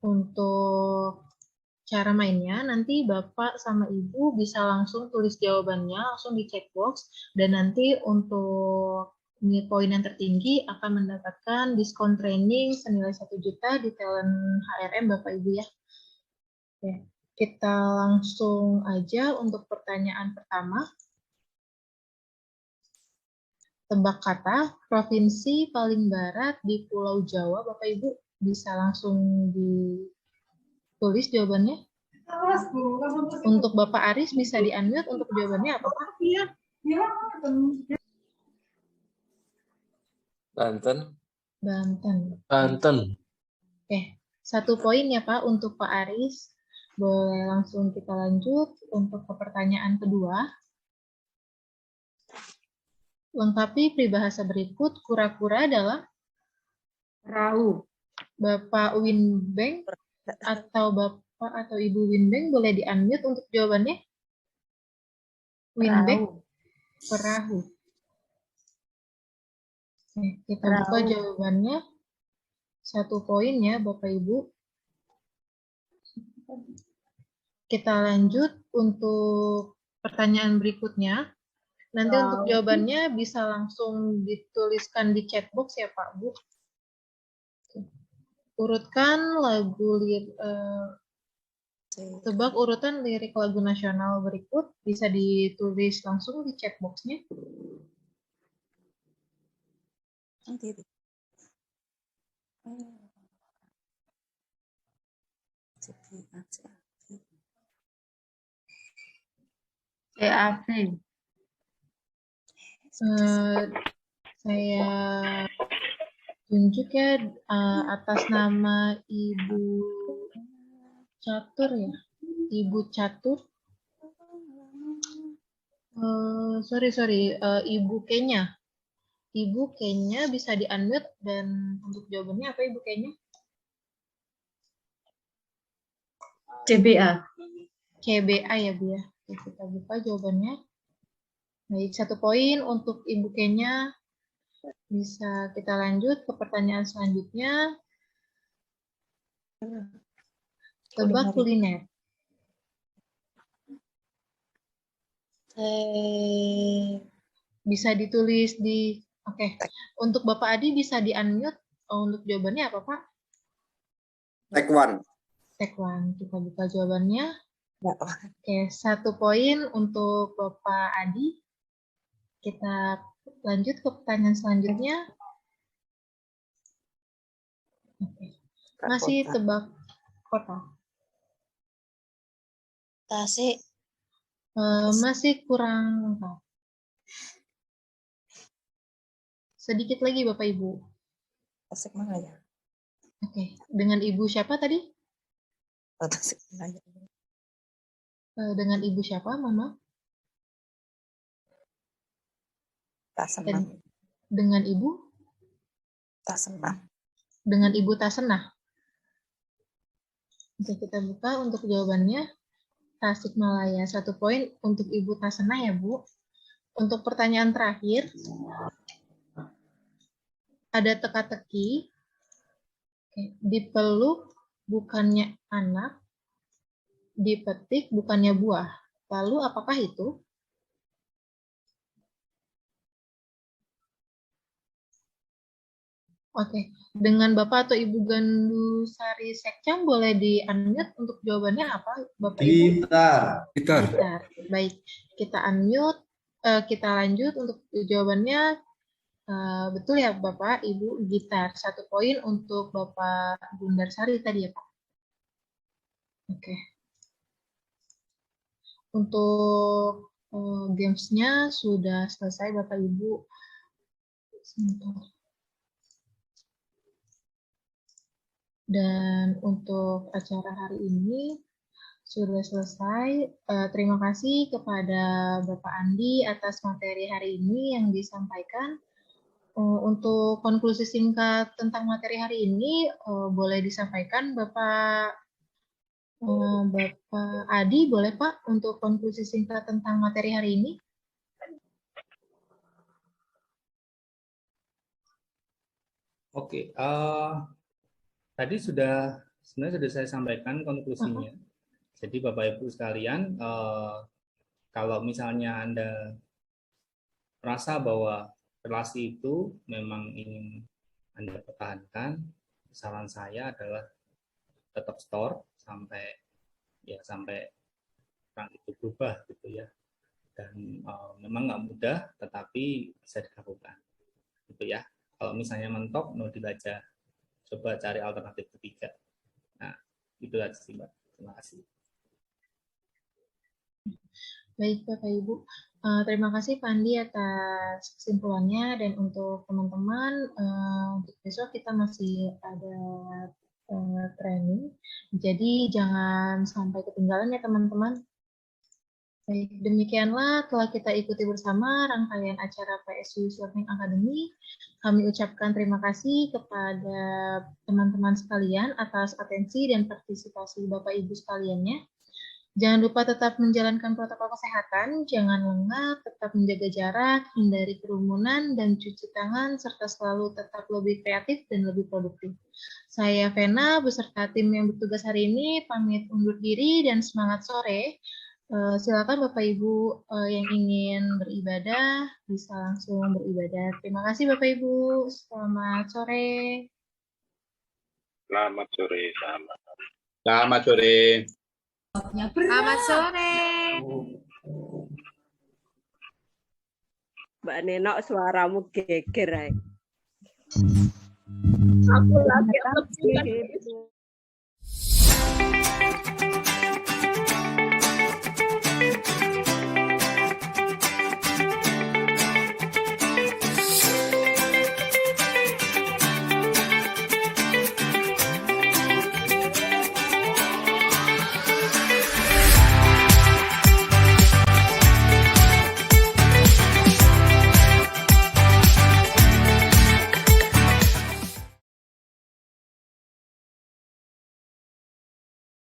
[SPEAKER 1] Untuk cara mainnya, nanti Bapak sama Ibu bisa langsung tulis jawabannya langsung di chat box, dan nanti untuk poin yang tertinggi akan mendapatkan diskon training senilai 1 juta di talent HRM Bapak Ibu ya. Oke, kita langsung aja untuk pertanyaan pertama. Tebak kata provinsi paling barat di Pulau Jawa, Bapak Ibu bisa langsung ditulis jawabannya. Untuk Bapak Aris bisa di-unmute untuk jawabannya apa Pak?
[SPEAKER 4] Banten.
[SPEAKER 1] Banten.
[SPEAKER 5] Banten.
[SPEAKER 1] Oke, 1 poin ya Pak untuk Pak Aris. Boleh langsung kita lanjut untuk ke pertanyaan kedua. Lengkapi peribahasa berikut, kura-kura adalah
[SPEAKER 6] Perahu.
[SPEAKER 1] Bapak Winbeng atau Bapak atau Ibu Winbeng boleh di-unmute untuk jawabannya. Winbeng, perahu. Oke, kita buka jawabannya. 1 poin ya Bapak Ibu. Kita lanjut untuk pertanyaan berikutnya. Nanti untuk jawabannya bisa langsung dituliskan di chat box ya Pak Bu. Urutkan tebak urutan lirik lagu nasional berikut, bisa ditulis langsung di chat box-nya.
[SPEAKER 6] CAV.
[SPEAKER 1] Saya tunjuk ya atas nama Ibu Catur ya. Ibu Catur. Ibu Kenya. Ibu Kenya bisa di-unmute dan untuk jawabannya apa Ibu Kenya?
[SPEAKER 6] CBA.
[SPEAKER 1] CBA ya Bu ya. Oke, kita buka jawabannya. Baik, 1 poin untuk Ibu Kenya. Bisa kita lanjut ke pertanyaan selanjutnya. Tebak kuliner. Bisa ditulis di... Oke, untuk Bapak Adi bisa di-unmute. Untuk jawabannya apa Pak?
[SPEAKER 7] Tekwan.
[SPEAKER 1] Tekwan. Kita buka jawabannya. Oke, 1 poin untuk Bapak Adi. Kita lanjut ke pertanyaan selanjutnya. Oke. Masih tebak kota.
[SPEAKER 8] Tasik.
[SPEAKER 1] Masih kurang lengkap. Sedikit lagi Bapak Ibu.
[SPEAKER 8] Tasik Malaya.
[SPEAKER 1] Oke, dengan Ibu siapa tadi?
[SPEAKER 8] Tasik Malaya.
[SPEAKER 1] Dengan Ibu siapa, Mama?
[SPEAKER 8] Tasenam.
[SPEAKER 1] Dengan Ibu?
[SPEAKER 8] Tasenam.
[SPEAKER 1] Dengan Ibu Tasenah. Oke, kita buka untuk jawabannya. Tasikmalaya, 1 poin untuk Ibu Tasenah ya, Bu. Untuk pertanyaan terakhir, ada teka-teki. Dipeluk bukannya anak, dipetik bukannya buah. Lalu apakah itu? Oke, dengan Bapak atau Ibu Gandusari Sekcam boleh di-unmute untuk jawabannya apa, Bapak Ibu?
[SPEAKER 3] Gitar.
[SPEAKER 1] Baik, kita unmute, kita lanjut untuk jawabannya. Betul ya Bapak, Ibu, gitar. 1 poin untuk Bapak Gundarsari tadi ya Pak. Oke. Untuk games-nya sudah selesai Bapak Ibu. Sebentar. Dan untuk acara hari ini sudah selesai. Terima kasih kepada Bapak Andi atas materi hari ini yang disampaikan. Untuk konklusi singkat tentang materi hari ini, boleh disampaikan Bapak Adi, boleh Pak, untuk konklusi singkat tentang materi hari ini?
[SPEAKER 2] Oke, tadi sebenarnya sudah saya sampaikan konklusinya. Jadi Bapak Ibu sekalian, kalau misalnya Anda merasa bahwa relasi itu memang ingin Anda pertahankan, saran saya adalah tetap store sampai orang itu berubah gitu ya. Dan memang nggak mudah, tetapi bisa dilakukan gitu ya. Kalau misalnya mentok, mau dibaca, coba cari alternatif ketiga. Nah, itu aja sih Mbak. Terima kasih.
[SPEAKER 1] Baik Bapak Ibu, terima kasih Pak Andi atas kesimpulannya, dan untuk teman-teman, untuk besok kita masih ada training, jadi jangan sampai ketinggalan ya teman-teman. Baik, demikianlah telah kita ikuti bersama rangkaian acara PSU Learning Academy. Kami ucapkan terima kasih kepada teman-teman sekalian atas atensi dan partisipasi Bapak Ibu sekaliannya. Jangan lupa tetap menjalankan protokol kesehatan, jangan lengah, tetap menjaga jarak, hindari kerumunan, dan cuci tangan, serta selalu tetap lebih kreatif dan lebih produktif. Saya Vena, beserta tim yang bertugas hari ini, pamit undur diri dan semangat sore. Silakan Bapak Ibu yang ingin beribadah, bisa langsung beribadah. Terima kasih Bapak Ibu, selamat sore.
[SPEAKER 4] Selamat sore.
[SPEAKER 3] Selamat sore.
[SPEAKER 5] Selamat sore.
[SPEAKER 9] Mbak Nenok, suaramu geger, ay.
[SPEAKER 5] Aku lagi